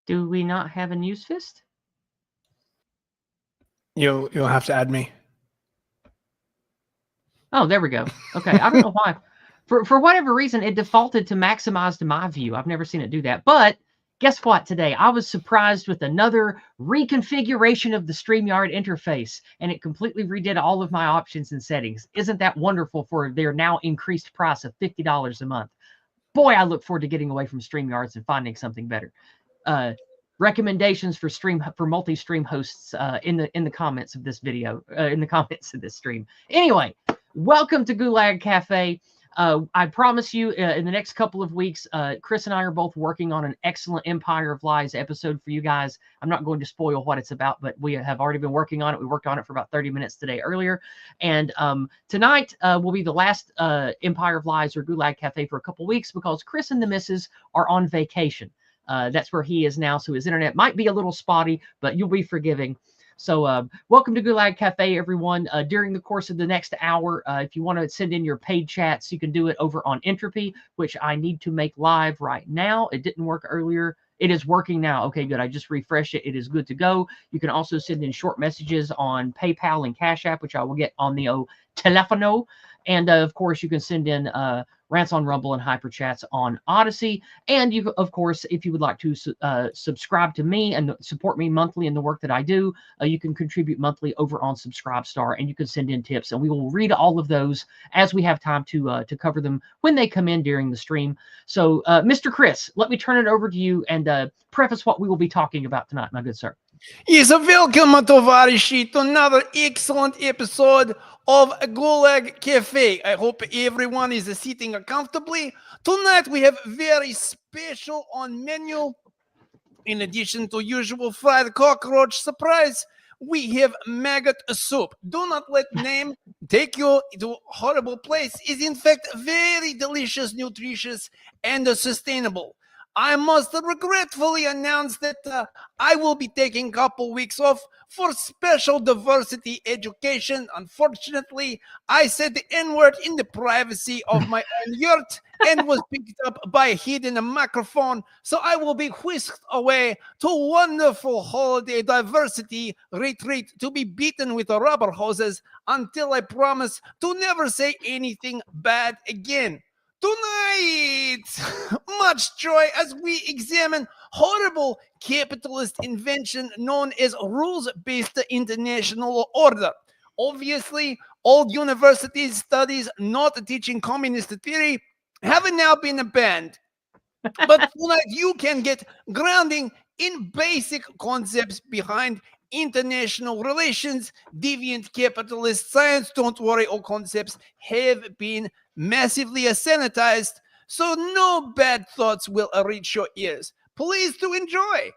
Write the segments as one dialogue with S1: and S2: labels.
S1: Do we not have a news fist?
S2: You'll have to add me.
S1: Oh, there we go. Okay, I don't know why. For whatever reason, it defaulted to maximize to my view. I've never seen it do that. But guess what? Today, I was surprised with another reconfiguration of the StreamYard interface, and it completely redid all of my options and settings. Isn't that wonderful for their now increased price of $50 a month? Boy, I look forward to getting away from StreamYards and finding something better. Recommendations for multi-stream hosts in the comments of this video, in the comments of this stream. Anyway, welcome to Gulag Cafe. I promise you, in the next couple of weeks, Chris and I are both working on an excellent Empire of Lies episode for you guys. I'm not going to spoil what it's about, but we have already been working on it. We worked on it for about 30 minutes today earlier. And tonight will be the last Empire of Lies or Gulag Cafe for a couple weeks because Chris and the missus are on vacation. That's where he is now, so his internet might be a little spotty, but you'll be forgiving. So welcome to Gulag Cafe, everyone. During the course of the next hour, if you want to send in your paid chats, you can do it over on Entropy, which I need to make live right now. It didn't work earlier. It is working now. Okay, good. I just refreshed it. It is good to go. You can also send in short messages on PayPal and Cash App, which I will get on the telefono. And of course, you can send in rants on Rumble and hyper chats on Odyssey. And you, of course, if you would like to subscribe to me and support me monthly in the work that I do, you can contribute monthly over on Subscribestar, and you can send in tips, and we will read all of those as we have time to cover them when they come in during the stream. So, Mr. Chris, let me turn it over to you and preface what we will be talking about tonight, my good sir.
S2: Yes, welcome, товарищи, to another excellent episode of Gulag Cafe. I hope everyone is sitting comfortably. Tonight we have very special on menu. In addition to usual fried cockroach surprise, we have maggot soup. Do not let name take you to a horrible place. It's in fact very delicious, nutritious, and sustainable. I must regretfully announce that I will be taking a couple weeks off for special diversity education. Unfortunately, I said the N-word in the privacy of my own yurt and was picked up by a hidden microphone. So I will be whisked away to a wonderful holiday diversity retreat to be beaten with rubber hoses until I promise to never say anything bad again. Tonight, much joy as we examine horrible capitalist invention known as rules-based international order. Obviously, all university studies not teaching communist theory have now been banned. But tonight you can get grounding in basic concepts behind international relations, deviant capitalist science. Don't worry, all concepts have been massively sanitized, so no bad thoughts will reach your ears. Please do enjoy.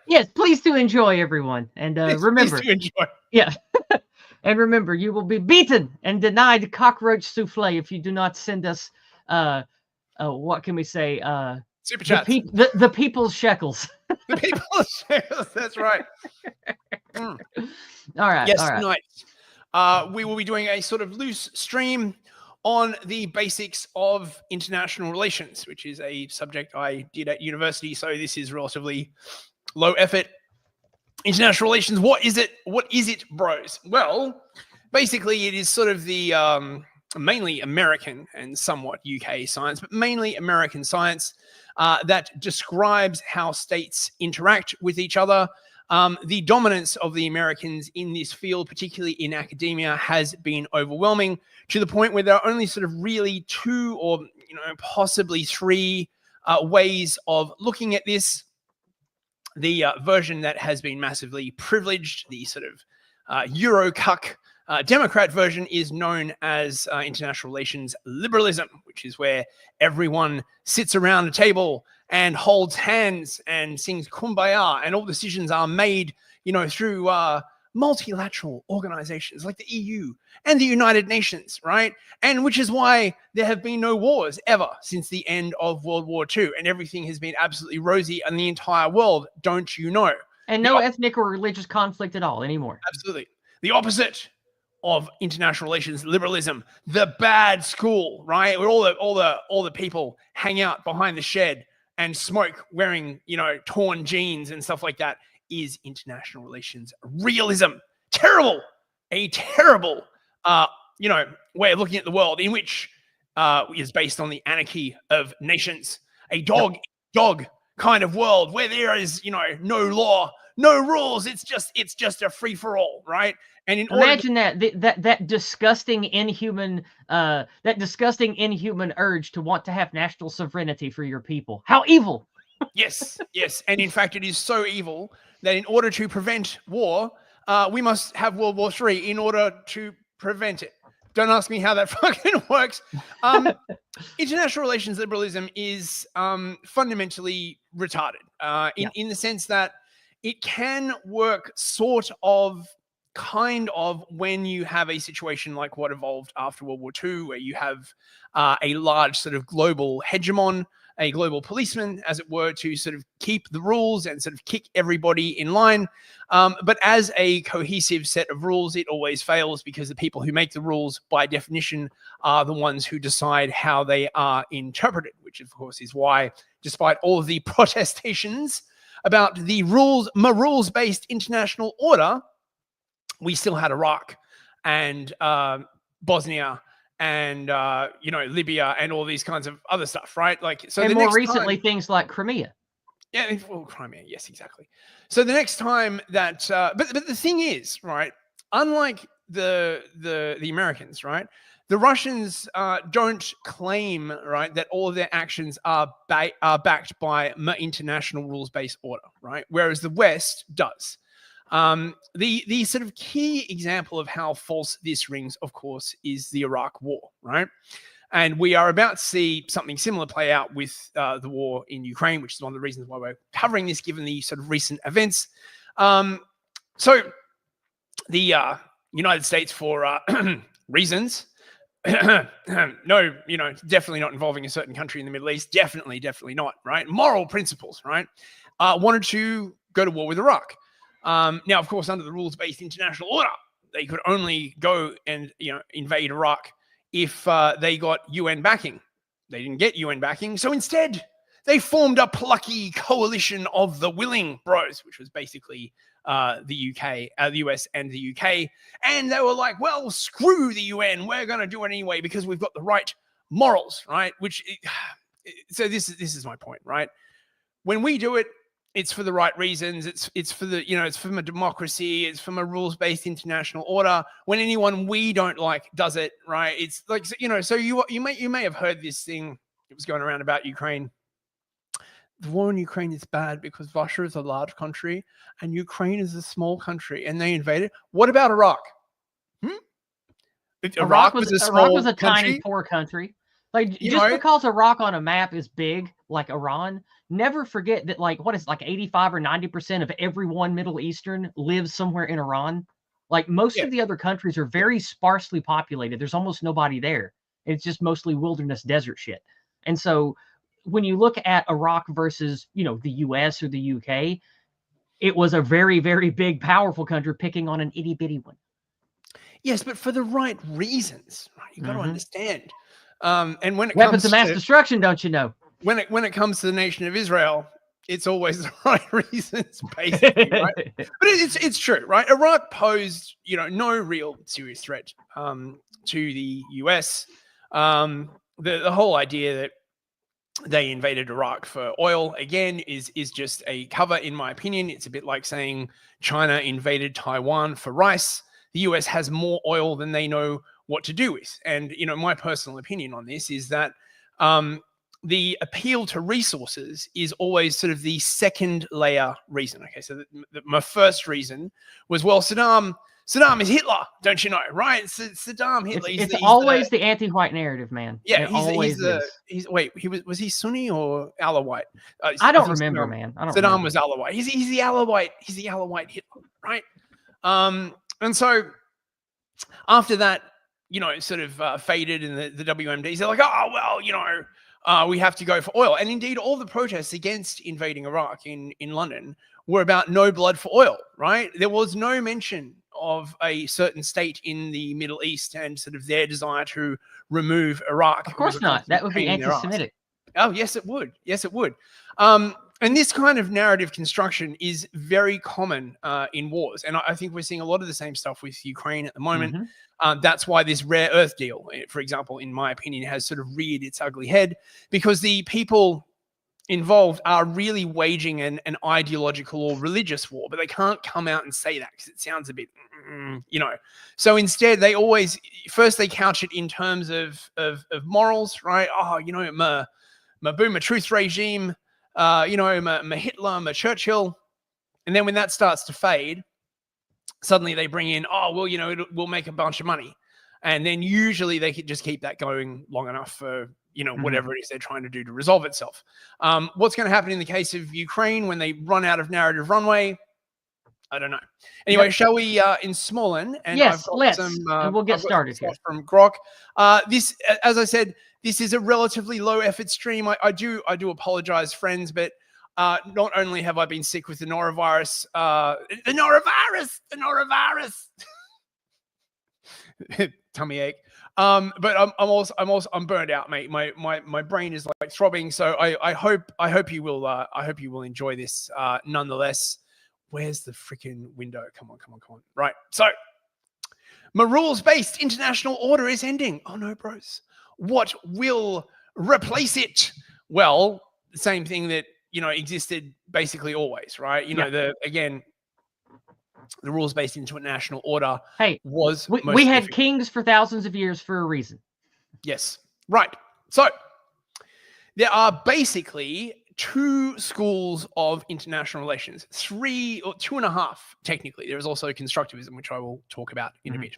S1: Yes, please do enjoy, everyone. And remember,
S2: please do enjoy.
S1: Yeah. And remember, you will be beaten and denied cockroach souffle if you do not send us, what can we say?
S2: Super chats.
S1: The people's shekels.
S2: The people's shekels, that's right.
S1: All right.
S2: Yes,
S1: all right.
S2: tonight we will be doing a sort of loose stream on the basics of international relations, which is a subject I did at university, so this is relatively low effort. International relations, what is it? What is it, bros? Well, basically it is sort of the mainly American and somewhat UK science, but mainly American science that describes how states interact with each other. The dominance of the Americans in this field, particularly in academia, has been overwhelming to the point where there are only sort of really two or possibly three ways of looking at this. The version that has been massively privileged, the sort of Euro-cuck Democrat version, is known as international relations liberalism, which is where everyone sits around a table and holds hands and sings kumbaya, and all decisions are made, through multilateral organizations like the EU and the United Nations, right? And which is why there have been no wars ever since the end of World War II, and everything has been absolutely rosy in the entire world, don't you know?
S1: And no ethnic or religious conflict at all anymore.
S2: Absolutely. The opposite of international relations liberalism, the bad school, right? Where all the people hang out behind the shed and smoke wearing, torn jeans and stuff like that is international relations realism. Terrible, a terrible, way of looking at the world in which is based on the anarchy of nations, a dog kind of world where there is, no law, no rules. It's just a free for all, right? And
S1: imagine that disgusting inhuman urge to want to have national sovereignty for your people. How evil!
S2: Yes, and in fact, it is so evil that in order to prevent war, we must have World War III in order to prevent it. Don't ask me how that fucking works. International relations liberalism is fundamentally retarded in the sense that it can work kind of when you have a situation like what evolved after World War II, where you have a large sort of global hegemon, a global policeman, as it were, to sort of keep the rules and sort of kick everybody in line. But as a cohesive set of rules, it always fails because the people who make the rules, by definition, are the ones who decide how they are interpreted, which, of course, is why, despite all of the protestations about the rules-based international order, we still had Iraq and Bosnia and Libya and all these kinds of other stuff, right? Like, so
S1: and more recently, things like Crimea.
S2: Yeah, well, Crimea, yes, exactly. So the next time that, but the thing is, right? Unlike the Americans, right? The Russians don't claim, right, that all of their actions are backed by international rules-based order, right? Whereas the West does. The sort of key example of how false this rings, of course, is the Iraq War, right? And we are about to see something similar play out with the war in Ukraine, which is one of the reasons why we're covering this, given the sort of recent events. So the United States, for reasons, no, definitely not involving a certain country in the Middle East, definitely not, right? Moral principles, right? Wanted to go to war with Iraq. Now, of course, under the rules-based international order, they could only go and invade Iraq if they got UN backing. They didn't get UN backing, so instead they formed a plucky coalition of the willing bros, which was basically the US and the UK, and they were like, well, screw the UN, we're going to do it anyway because we've got the right morals, right? So this is my point, right? When we do it, it's for the right reasons. It's for the, it's from a democracy. It's from a rules-based international order. When anyone we don't like does it, right? It's like, so you may have heard this thing. It was going around about Ukraine. The war in Ukraine is bad because Russia is a large country and Ukraine is a small country and they invaded. What about Iraq?
S1: Iraq was a tiny, poor country. Like, just because Iraq on a map is big, like Iran, never forget that, like, 85 or 90% of everyone Middle Eastern lives somewhere in Iran. Like, most of the other countries are very sparsely populated. There's almost nobody there. It's just mostly wilderness desert shit. And so when you look at Iraq versus, the US or the UK, it was a very, very big, powerful country picking on an itty-bitty one.
S2: Yes, but for the right reasons, right? You got to understand. And when it
S1: weapons
S2: comes
S1: of mass destruction, don't you know?
S2: When it comes to the nation of Israel, it's always the right reasons, basically, right? But it's true, right? Iraq posed, no real serious threat to the US. The whole idea that they invaded Iraq for oil, again, is just a cover, in my opinion. It's a bit like saying China invaded Taiwan for rice. The US has more oil than they know what to do with. And, my personal opinion on this is that the appeal to resources is always sort of the second layer reason. Okay, so my first reason was, well, Saddam is Hitler, don't you know, right? Saddam Hitler.
S1: It's always the anti-white narrative, man.
S2: Yeah, was he Sunni or Alawite?
S1: I don't remember, man.
S2: Saddam was Alawite. He's the Alawite. He's the Alawite Hitler, right? And so after that, sort of faded in the WMDs, they're like, oh, well, we have to go for oil. And indeed, all the protests against invading Iraq in London were about no blood for oil, right? There was no mention of a certain state in the Middle East and sort of their desire to remove Iraq.
S1: Of course not. That would be anti-Semitic.
S2: Oh, yes, it would. Yes, it would. And this kind of narrative construction is very common in wars. And I think we're seeing a lot of the same stuff with Ukraine at the moment. That's why this rare earth deal, for example, in my opinion, has sort of reared its ugly head, because the people involved are really waging an ideological or religious war, but they can't come out and say that because it sounds a bit, So instead, they always they couch it in terms of morals, right? Oh, my boomer truth regime, my Hitler, my Churchill. And then when that starts to fade, suddenly they bring in, we'll make a bunch of money. And then usually they could just keep that going long enough for, whatever it is they're trying to do to resolve itself. What's going to happen in the case of Ukraine when they run out of narrative runway? I don't know. Anyway, shall we in Smolin? And
S1: yes, let's. And we'll get started here.
S2: From Grok. This, as I said, this is a relatively low effort stream. I do apologize, friends, but not only have I been sick with the norovirus, tummy ache, but I'm burned out, mate. My brain is like throbbing. So I hope you will enjoy this nonetheless. Where's the freaking window? Come on. Right. So my rules-based international order is ending. Oh no, bros. What will replace it? Well, the same thing that existed basically always, right? The rules-based international order was
S1: we had kings for thousands of years for a reason.
S2: Yes, right. So there are basically two schools of international relations, 3 or 2.5 technically. There is also constructivism, which I will talk about in a bit.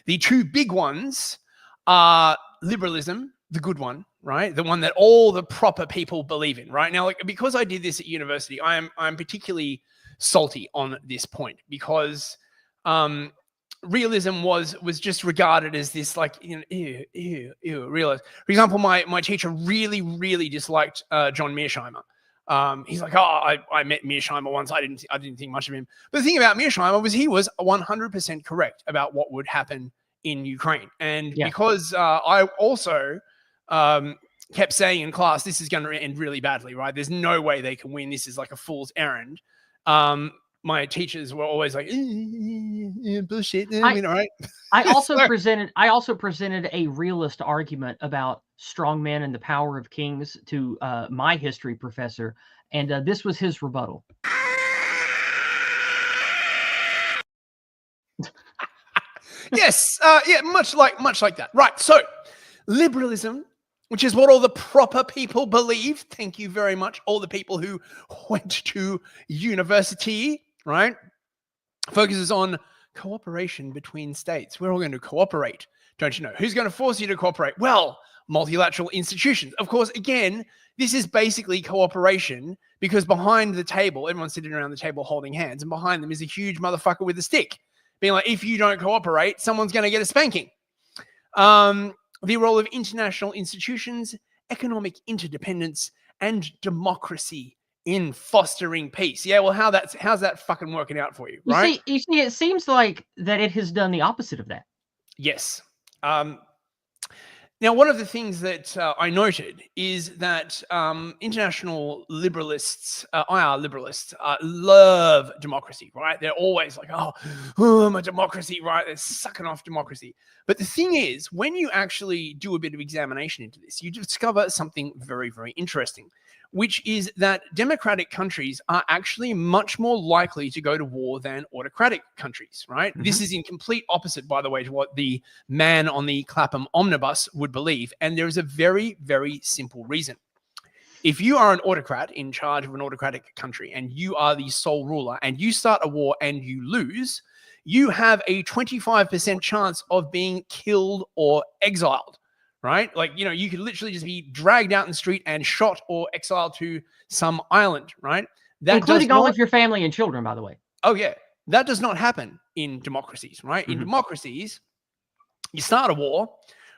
S2: The two big ones are liberalism, the good one, right? The one that all the proper people believe in, right? Now, because I did this at university, I'm particularly salty on this point, because realism was just regarded as this ew realism. For example, my teacher really disliked John Mearsheimer. He's like, I met Mearsheimer once. I didn't think much of him. But the thing about Mearsheimer was he was 100% correct about what would happen in Ukraine. And because I also kept saying in class, this is going to end really badly, right? There's no way they can win. This is like a fool's errand. My teachers were always like, bullshit. All right.
S1: I also presented a realist argument about strongmen and the power of kings to my history professor, and this was his rebuttal.
S2: Yes, much like that. Right. So, liberalism, which is what all the proper people believe. Thank you very much, all the people who went to university. Right? Focuses on cooperation between states. We're all going to cooperate. Don't you know? Who's going to force you to cooperate? Well, multilateral institutions. Of course, again, this is basically cooperation, because behind the table, everyone's sitting around the table holding hands, and behind them is a huge motherfucker with a stick, being like, if you don't cooperate, someone's going to get a spanking. The role of international institutions, economic interdependence, and democracy in fostering peace. Yeah, well, how's that fucking working out for you, right?
S1: You see, it seems like that it has done the opposite of that.
S2: Yes. Now, one of the things that I noted is that international liberalists, IR liberalists, love democracy, right? They're always like, I'm a democracy, right? They're sucking off democracy. But the thing is, when you actually do a bit of examination into this, you discover something very, very interesting, which is that democratic countries are actually much more likely to go to war than autocratic countries, right? This is in complete opposite, by the way, to what the man on the Clapham omnibus would believe. And there is a very, very simple reason. If you are an autocrat in charge of an autocratic country and you are the sole ruler and you start a war and you lose, you have a 25% chance of being killed or exiled. Right? You could literally just be dragged out in the street and shot or exiled to some island, right?
S1: Including all of your family and children, by the way.
S2: Oh, yeah. That does not happen in democracies, right? In democracies, you start a war,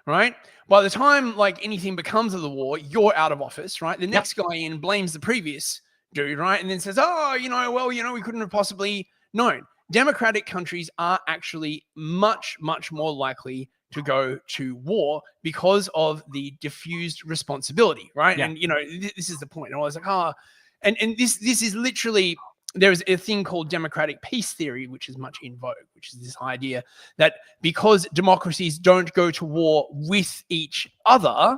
S2: right? By the time anything becomes of the war, you're out of office, right? The next guy in blames the previous dude, right? And then says, we couldn't have possibly known. Democratic countries are actually much, much more likely to go to war because of the diffused responsibility, right?
S1: Yeah.
S2: And this is the point. And I was like, and this is literally, there is a thing called democratic peace theory, which is much in vogue, which is this idea that because democracies don't go to war with each other,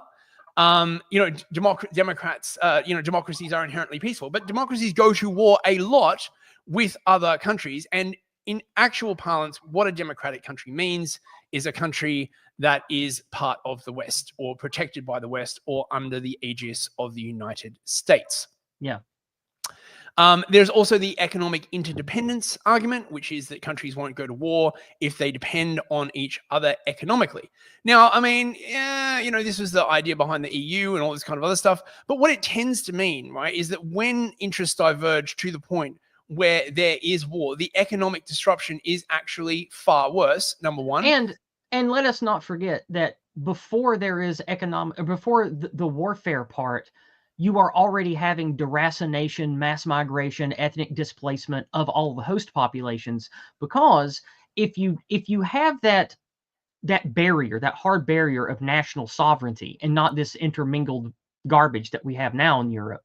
S2: democrats, democracies are inherently peaceful, but democracies go to war a lot with other countries. And in actual parlance, what a democratic country means is a country that is part of the West or protected by the West or under the aegis of the United States.
S1: Yeah.
S2: There's also the economic interdependence argument, which is that countries won't go to war if they depend on each other economically. Now, I mean, this was the idea behind the EU and all this kind of other stuff. But what it tends to mean, right, is that when interests diverge to the point where there is war, the economic disruption is actually far worse, number one.
S1: And let us not forget that before there is before the warfare part, you are already having deracination, mass migration, ethnic displacement of all the host populations. Because if you have that barrier, that hard barrier of national sovereignty, and not this intermingled garbage that we have now in Europe,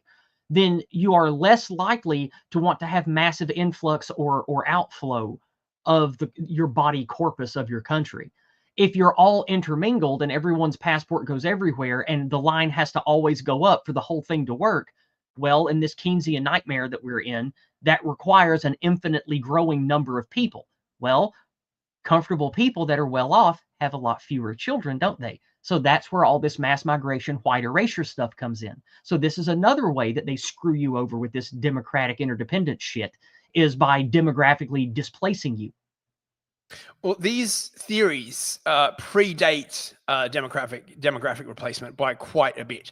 S1: then you are less likely to want to have massive influx or outflow of your body corpus of your country. If you're all intermingled and everyone's passport goes everywhere and the line has to always go up for the whole thing to work, well, in this Keynesian nightmare that we're in, that requires an infinitely growing number of people. Well, comfortable people that are well off have a lot fewer children, don't they? So that's where all this mass migration, white erasure stuff comes in. So this is another way that they screw you over with this democratic interdependence shit, is by demographically displacing you.
S2: Well, these theories predate demographic replacement by quite a bit.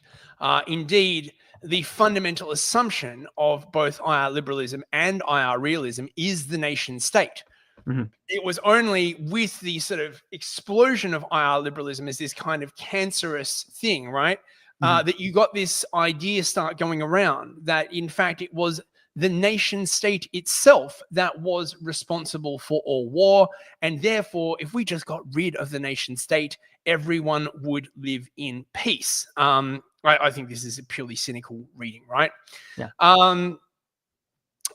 S2: Indeed, the fundamental assumption of both IR liberalism and IR realism is the nation state. Mm-hmm. It was only with the sort of explosion of IR liberalism as this kind of cancerous thing, right? Mm-hmm. That you got this idea start going around that, in fact, it was the nation state itself that was responsible for all war. And therefore, if we just got rid of the nation state, everyone would live in peace. I think this is a purely cynical reading, right?
S1: Yeah.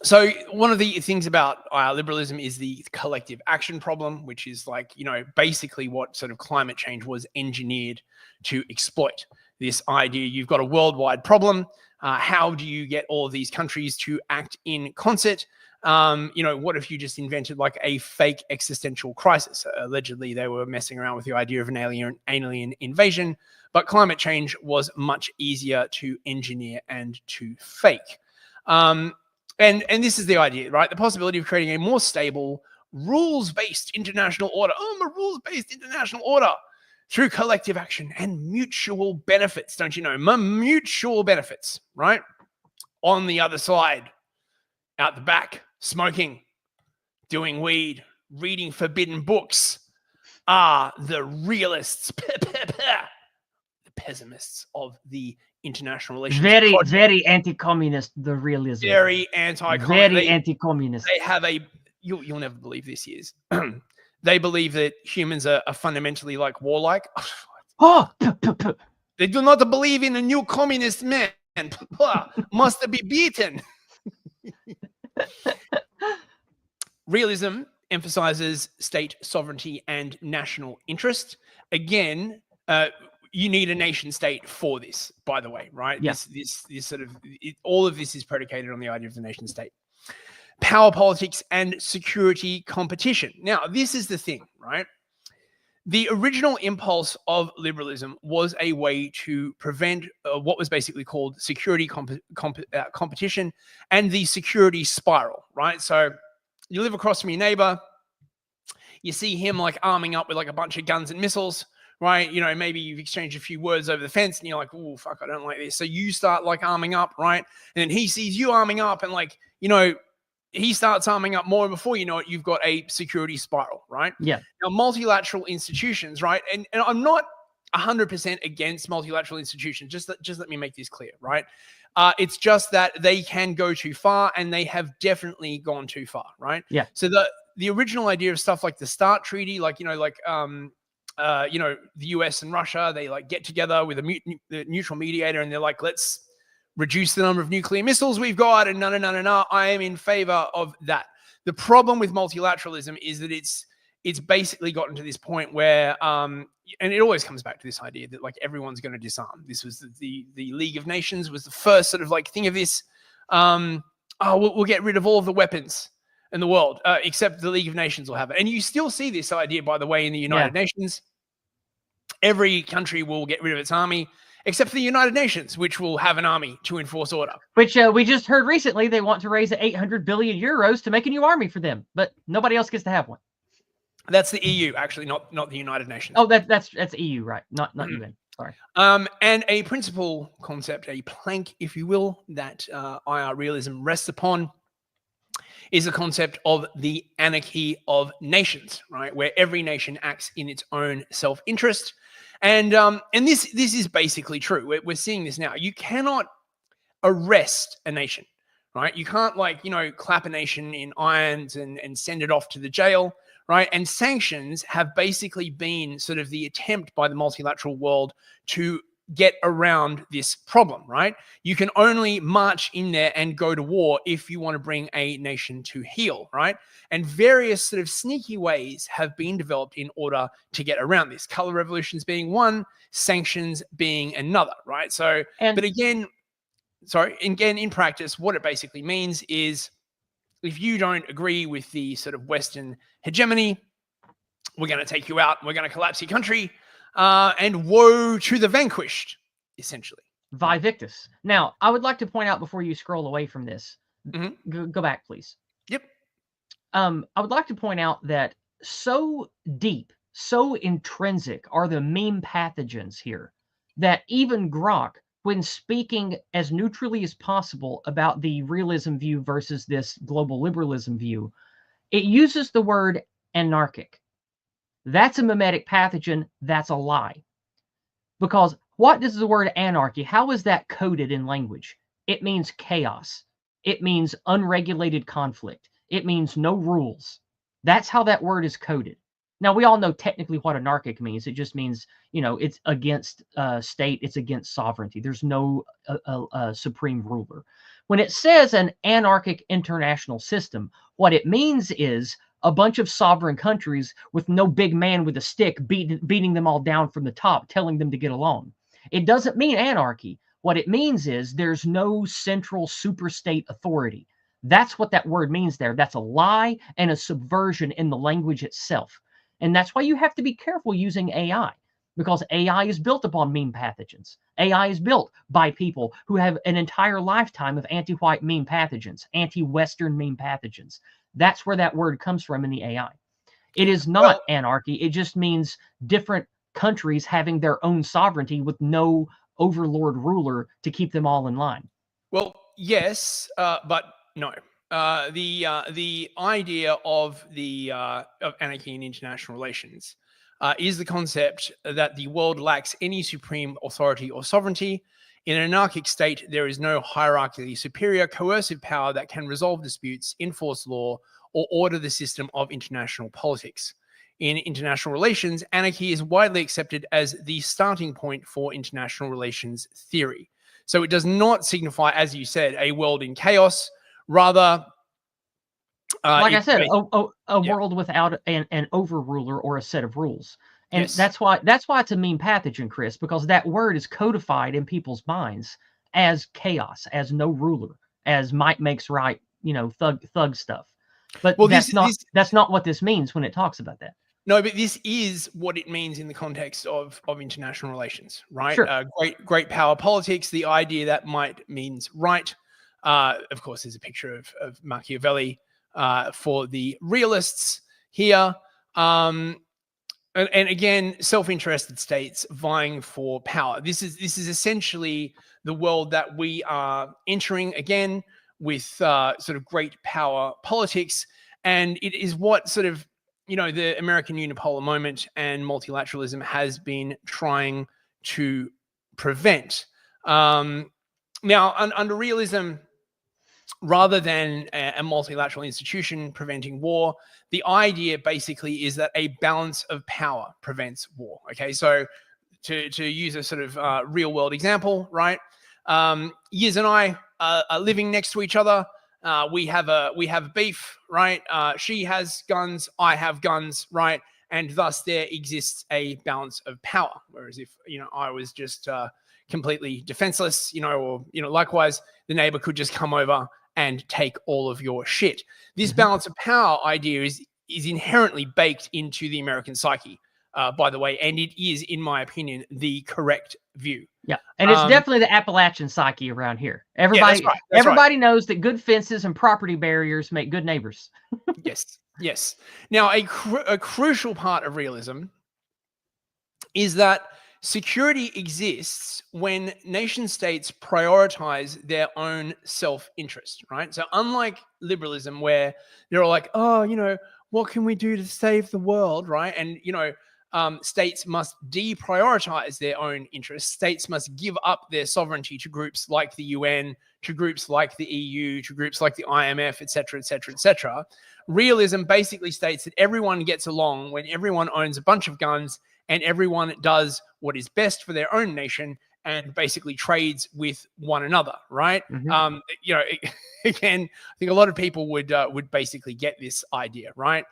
S2: So one of the things about IR liberalism is the collective action problem, which is like, basically what sort of climate change was engineered to exploit. This idea, you've got a worldwide problem. How do you get all of these countries to act in concert? What if you just invented like a fake existential crisis? Allegedly, they were messing around with the idea of an alien invasion, but climate change was much easier to engineer and to fake. And this is the idea, right? The possibility of creating a more stable, rules-based international order. A rules-based international order through collective action and mutual benefits. Don't you know? Mutual benefits, right? On the other side, out the back, smoking, doing weed, reading forbidden books are the realists, the pessimists of the international relations.
S1: Very anti-communist, the realism.
S2: Very anti-communist.
S1: Very anti-communist.
S2: They have you'll never believe this is. They believe that humans are fundamentally like warlike. They do not believe in a new communist man. Must be beaten. Realism emphasizes state sovereignty and national interest. Again, you need a nation state for this, by the way, right?
S1: Yeah.
S2: This sort of all of this is predicated on the idea of the nation state. Power politics and security competition. Now, this is the thing, right? The original impulse of liberalism was a way to prevent what was basically called security competition and the security spiral, right? So you live across from your neighbor, you see him like arming up with like a bunch of guns and missiles, right? Maybe you've exchanged a few words over the fence and you're like, oh, fuck, I don't like this. So you start like arming up, right? And then he sees you arming up and like, he starts arming up more, and before you know it, you've got a security spiral, right?
S1: Yeah.
S2: Now, multilateral institutions, right? And I'm not 100% against multilateral institutions. Just let me make this clear, right? It's just that they can go too far, and they have definitely gone too far, right?
S1: Yeah.
S2: So the original idea of stuff like the START Treaty, the US and Russia, they like get together with the neutral mediator, and they're like, let's reduce the number of nuclear missiles we've got, and no. I am in favor of that. The problem with multilateralism is that it's basically gotten to this point where, and it always comes back to this idea that like everyone's going to disarm. This was the League of Nations was the first sort of like thing of this. We'll get rid of all of the weapons in the world, except the League of Nations will have it. And you still see this idea, by the way, in the United Nations. Every country will get rid of its army, except for the United Nations, which will have an army to enforce order.
S1: Which we just heard recently, they want to raise 800 billion euros to make a new army for them, but nobody else gets to have one.
S2: That's the EU, actually, not the United Nations.
S1: Oh, that's EU, right? Not UN. Sorry.
S2: And a principal concept, a plank, if you will, that IR realism rests upon is the concept of the anarchy of nations, right? Where every nation acts in its own self-interest. And this is basically true. We're seeing this now. You cannot arrest a nation, right? You can't clap a nation in irons and send it off to the jail, right? And sanctions have basically been sort of the attempt by the multilateral world to get around this problem, right? You can only march in there and go to war if you want to bring a nation to heel, right? And various sort of sneaky ways have been developed in order to get around this. Color revolutions being one, sanctions being another, right? So, but again, in practice, what it basically means is if you don't agree with the sort of Western hegemony, we're going to take you out, we're going to collapse your country, and woe to the vanquished, essentially.
S1: Vi Victus. Now, I would like to point out before you scroll away from this, go back, please.
S2: Yep.
S1: I would like to point out that so deep, so intrinsic are the meme pathogens here that even Grok, when speaking as neutrally as possible about the realism view versus this global liberalism view, it uses the word anarchic. That's a mimetic pathogen. That's a lie. Because what does the word anarchy, how is that coded in language? It means chaos. It means unregulated conflict. It means no rules. That's how that word is coded. Now, we all know technically what anarchic means. It just means, it's against state. It's against sovereignty. There's no supreme ruler. When it says an anarchic international system, what it means is a bunch of sovereign countries with no big man with a stick beating them all down from the top, telling them to get along. It doesn't mean anarchy. What it means is there's no central superstate authority. That's what that word means there. That's a lie and a subversion in the language itself. And that's why you have to be careful using AI, because AI is built upon meme pathogens. AI is built by people who have an entire lifetime of anti-white meme pathogens, anti-Western meme pathogens. That's where that word comes from in the AI. It is not anarchy. It just means different countries having their own sovereignty with no overlord ruler to keep them all in line.
S2: Well, yes, but no. The idea of anarchy in international relations is the concept that the world lacks any supreme authority or sovereignty. In an anarchic state, there is no hierarchically superior coercive power that can resolve disputes, enforce law, or order the system of international politics. In international relations, anarchy is widely accepted as the starting point for international relations theory. So it does not signify, as you said, a world in chaos. Rather,
S1: like I said, a world without an overruler or a set of rules. And that's why it's a meme pathogen, Chris, because that word is codified in people's minds as chaos, as no ruler, as might makes right, thug stuff. But that's not what this means when it talks about that.
S2: No, but this is what it means in the context of international relations, right?
S1: Sure.
S2: Great power politics, the idea that might means right. Of course, there's a picture of Machiavelli for the realists here. And again, self-interested states vying for power. This is essentially the world that we are entering again with sort of great power politics. And it is what sort of, the American unipolar moment and multilateralism has been trying to prevent. Now, under realism, rather than a multilateral institution preventing war, the idea basically is that a balance of power prevents war. Okay, so to use a sort of real world example, right? Yiz and I are living next to each other. We have beef, right? She has guns, I have guns, right? And thus there exists a balance of power. Whereas if I was just completely defenseless, or likewise, the neighbor could just come over and take all of your shit. This balance of power idea is inherently baked into the American psyche, by the way, and it is, in my opinion, the correct view.
S1: Yeah, and it's definitely the Appalachian psyche around here. Everybody,
S2: yeah, that's
S1: everybody knows that good fences and property barriers make good neighbors.
S2: Yes. Now, a crucial part of realism is that security exists when nation states prioritize their own self-interest, right? So unlike liberalism, where they're all like, oh, what can we do to save the world, right? And, states must deprioritize their own interests. States must give up their sovereignty to groups like the UN, to groups like the EU, to groups like the IMF, etc., etc., etc. Realism basically states that everyone gets along when everyone owns a bunch of guns and everyone does what is best for their own nation and basically trades with one another, right? Again, I think a lot of people would basically get this idea, right?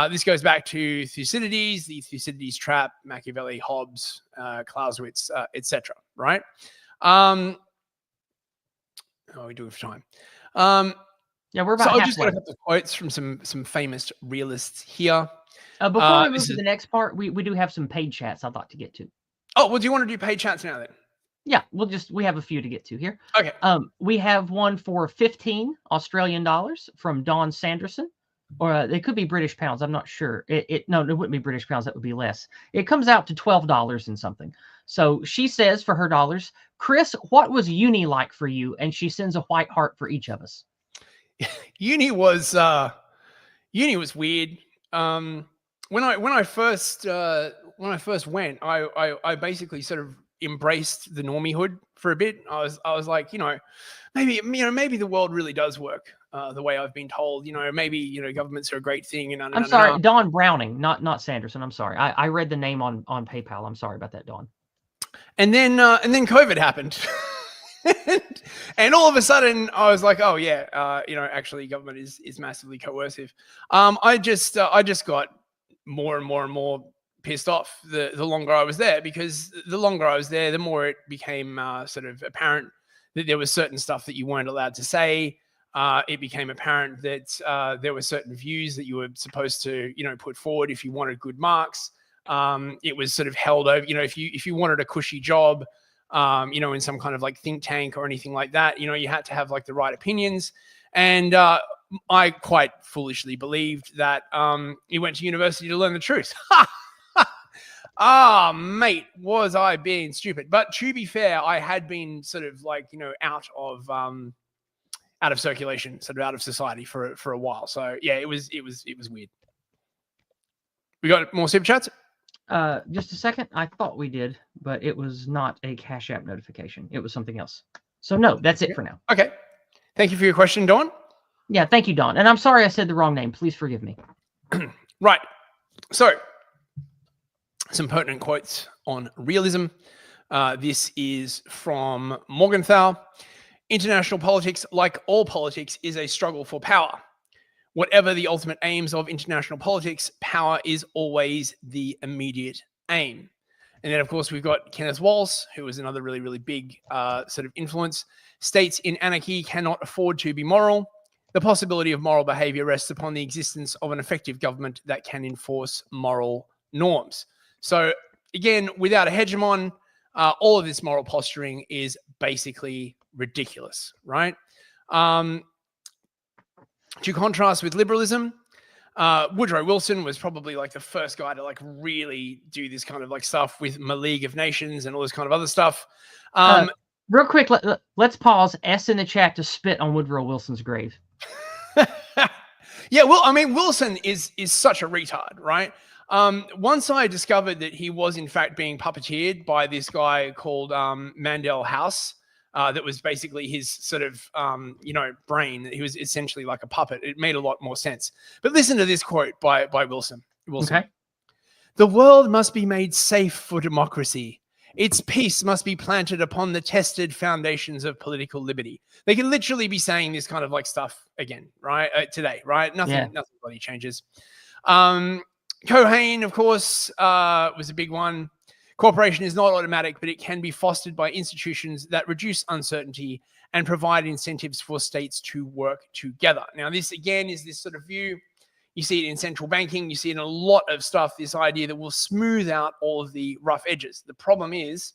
S2: This goes back to Thucydides, the Thucydides trap, Machiavelli, Hobbes, Clausewitz, etc., right? How are we doing for time?
S1: Yeah, we're about
S2: so I'll
S1: halfway.
S2: just get a couple of quotes from some famous realists here.
S1: Before we move to the next part, we do have some paid chats I'd like to get to.
S2: Oh, well, do you want to do paid chats now then?
S1: Yeah, we have a few to get to here.
S2: Okay.
S1: We have one for 15 Australian dollars from Dawn Sanderson, or they could be British pounds. I'm not sure. No, it wouldn't be British pounds. That would be less. It comes out to $12 and something. So she says for her dollars, Chris, what was uni like for you? And she sends a white heart for each of us.
S2: Uni was weird. When I first went, I basically sort of embraced the normiehood for a bit. I was like, maybe the world really does work the way I've been told. Maybe governments are a great thing. And
S1: I'm sorry, Dawn Browning, not Sanderson. I'm sorry, I read the name on PayPal. I'm sorry about that, Dawn. And then
S2: COVID happened. And all of a sudden I was like, oh yeah, actually government is massively coercive. I just got more and more pissed off the longer I was there, because the longer I was there, the more it became sort of apparent that there was certain stuff that you weren't allowed to say. It became apparent that there were certain views that you were supposed to, put forward if you wanted good marks. It was sort of held over, if you wanted a cushy job, in some kind of like think tank or anything like that, you had to have like the right opinions. And I quite foolishly believed that you went to university to learn the truth. Mate, was I being stupid? But to be fair, I had been sort of like, out of circulation, sort of out of society for a while. So yeah, it was weird. We got more super chats?
S1: Just a second. I thought we did, but it was not a Cash App notification. It was something else. So no, that's it for now.
S2: Okay. Thank you for your question, Dawn.
S1: Yeah, thank you, Dawn. And I'm sorry I said the wrong name. Please forgive me.
S2: Right. So, some pertinent quotes on realism. This is from Morgenthau. International politics, like all politics, is a struggle for power. Whatever the ultimate aims of international politics, power is always the immediate aim. And then, of course, we've got Kenneth Walls, who is another really, really big sort of influence. States in anarchy cannot afford to be moral. The possibility of moral behavior rests upon the existence of an effective government that can enforce moral norms. So, again, without a hegemon, all of this moral posturing is basically ridiculous, right? To contrast with liberalism, Woodrow Wilson was probably like the first guy to like really do this kind of like stuff with my League of Nations and all this kind of other stuff.
S1: Real quick, let's pause. S in the chat to spit on Woodrow Wilson's grave.
S2: Yeah, well, I mean, Wilson is such a retard, right? Once I discovered that he was in fact being puppeteered by this guy called Mandel House, that was basically his sort of, brain. He was essentially like a puppet. It made a lot more sense. But listen to this quote by Wilson.
S1: Okay.
S2: The world must be made safe for democracy. Its peace must be planted upon the tested foundations of political liberty. They can literally be saying this kind of like stuff again, right? Today, right? Nothing bloody changes. Cohen, of course, was a big one. Cooperation is not automatic, but it can be fostered by institutions that reduce uncertainty and provide incentives for states to work together. Now, this again is this sort of view. You see it in central banking. You see it in a lot of stuff, this idea that will smooth out all of the rough edges. The problem is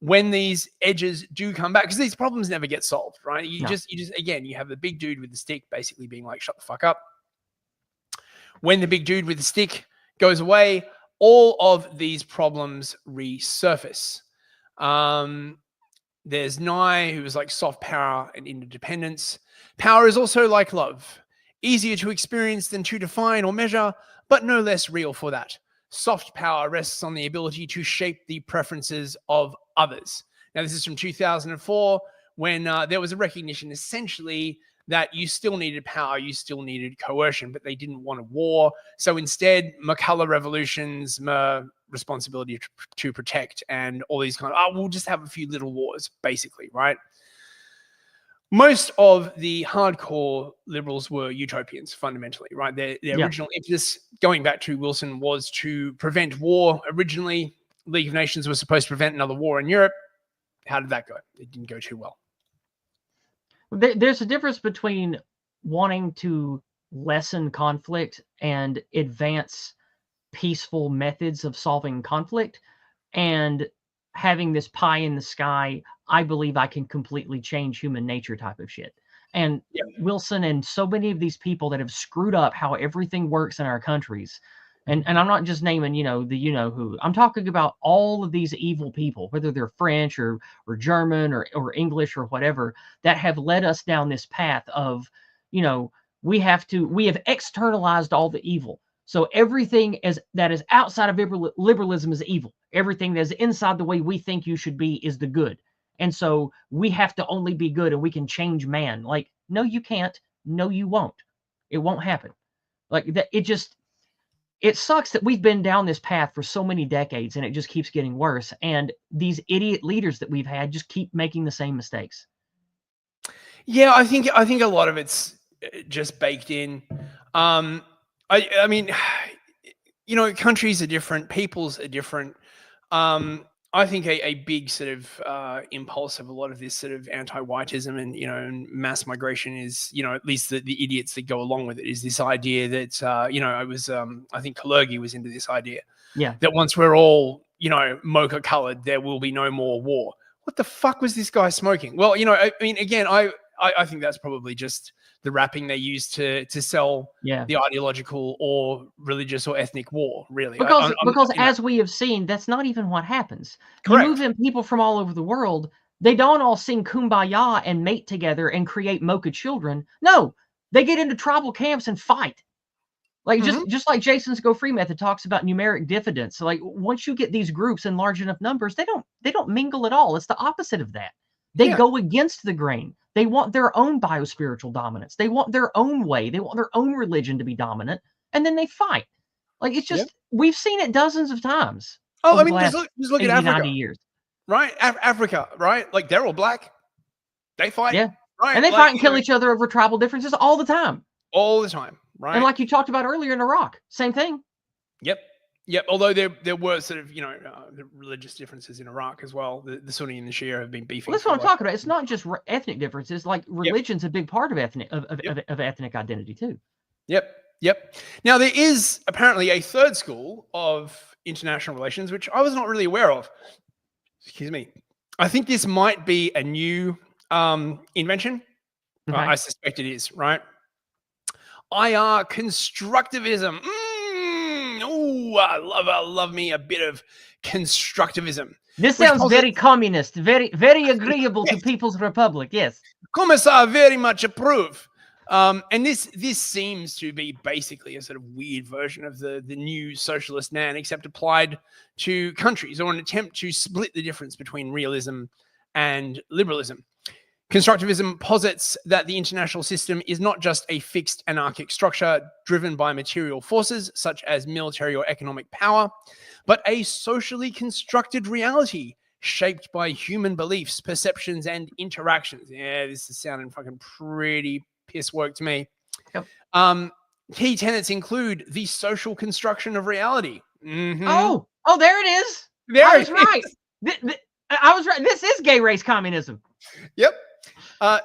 S2: when these edges do come back, because these problems never get solved, right? You just, again, you have the big dude with the stick basically being like, shut the fuck up. When the big dude with the stick goes away, all of these problems resurface. There's Nye, who was like soft power and interdependence. Power is also like love. Easier to experience than to define or measure, but no less real for that. Soft power rests on the ability to shape the preferences of others. Now, this is from 2004, when there was a recognition essentially that you still needed power, you still needed coercion, but they didn't want a war. So instead, McCulloch revolutions, responsibility to protect, and all these kind of, we'll just have a few little wars, basically, right? Most of the hardcore liberals were utopians, fundamentally, right? Their original impetus, going back to Wilson, was to prevent war. Originally, League of Nations was supposed to prevent another war in Europe. How did that go? It didn't go too well.
S1: There's a difference between wanting to lessen conflict and advance peaceful methods of solving conflict, and having this pie in the sky, I believe I can completely change human nature type of shit. And Wilson and so many of these people that have screwed up how everything works in our countries, and I'm not just naming, the who. I'm talking about all of these evil people, whether they're French or German or English or whatever, that have led us down this path of, we have externalized all the evil. So everything that is outside of liberalism is evil. Everything that's inside the way we think you should be is the good. And so we have to only be good and we can change man. Like, no, you can't. No, you won't. It won't happen. Like that. It sucks that we've been down this path for so many decades and it just keeps getting worse. And these idiot leaders that we've had just keep making the same mistakes.
S2: Yeah, I think a lot of it's just baked in. I mean, countries are different, peoples are different. I think a big sort of impulse of a lot of this sort of anti-whiteism and mass migration is, at least the idiots that go along with it, is this idea that I think Kalergi was into this idea, that once we're all mocha colored, there will be no more war. What the fuck was this guy smoking? Well, I mean, again, I think that's probably just the wrapping they use to sell the ideological or religious or ethnic war, really.
S1: Because as we have seen, that's not even what happens.
S2: Correct.
S1: You move in people from all over the world, they don't all sing Kumbaya and mate together and create mocha children. No, they get into tribal camps and fight. Like just like Jason's Go Free method talks about numeric diffidence. So like once you get these groups in large enough numbers, they don't mingle at all. It's the opposite of that. They go against the grain. They want their own biospiritual dominance. They want their own way. They want their own religion to be dominant, and then they fight. Like it's just we've seen it dozens of times.
S2: Oh, I mean, just look
S1: 80,
S2: at Africa,
S1: 90 years,
S2: right? Africa, right? Like they're all black. They fight, right?
S1: And they fight and kill each other over tribal differences all the time.
S2: All the time, right?
S1: And like you talked about earlier in Iraq, same thing.
S2: Yep. Although there were sort of the religious differences in Iraq as well. The Sunni and the Shia have been beefing.
S1: Well, that's what I'm talking about. It's not just ethnic differences. Like religion's a big part of ethnic identity too.
S2: Yep. Now there is apparently a third school of international relations, which I was not really aware of. Excuse me. I think this might be a new invention.
S1: Okay.
S2: I suspect it is, right? IR constructivism. I love me a bit of constructivism.
S1: This sounds very communist, very, very agreeable to People's Republic. Yes.
S2: Commissar very much approve. And this seems to be basically a sort of weird version of the new socialist man, except applied to countries, or an attempt to split the difference between realism and liberalism. Constructivism posits that the international system is not just a fixed anarchic structure driven by material forces such as military or economic power, but a socially constructed reality shaped by human beliefs, perceptions, and interactions. Yeah, this is sounding fucking pretty piss work to me.
S1: Yep.
S2: Key tenets include the social construction of reality. Mm-hmm.
S1: Oh, there it is. I was right. I was right. This is gay race communism.
S2: Yep.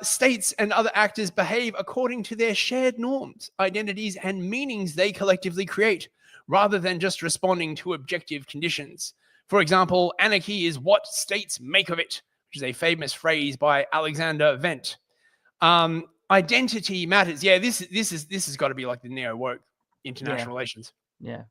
S2: States and other actors behave according to their shared norms, identities, and meanings they collectively create, rather than just responding to objective conditions. For example, anarchy is what states make of it, which is a famous phrase by Alexander Wendt. Identity matters. Yeah, this has got to be like the neo-woke international relations.
S1: Yeah.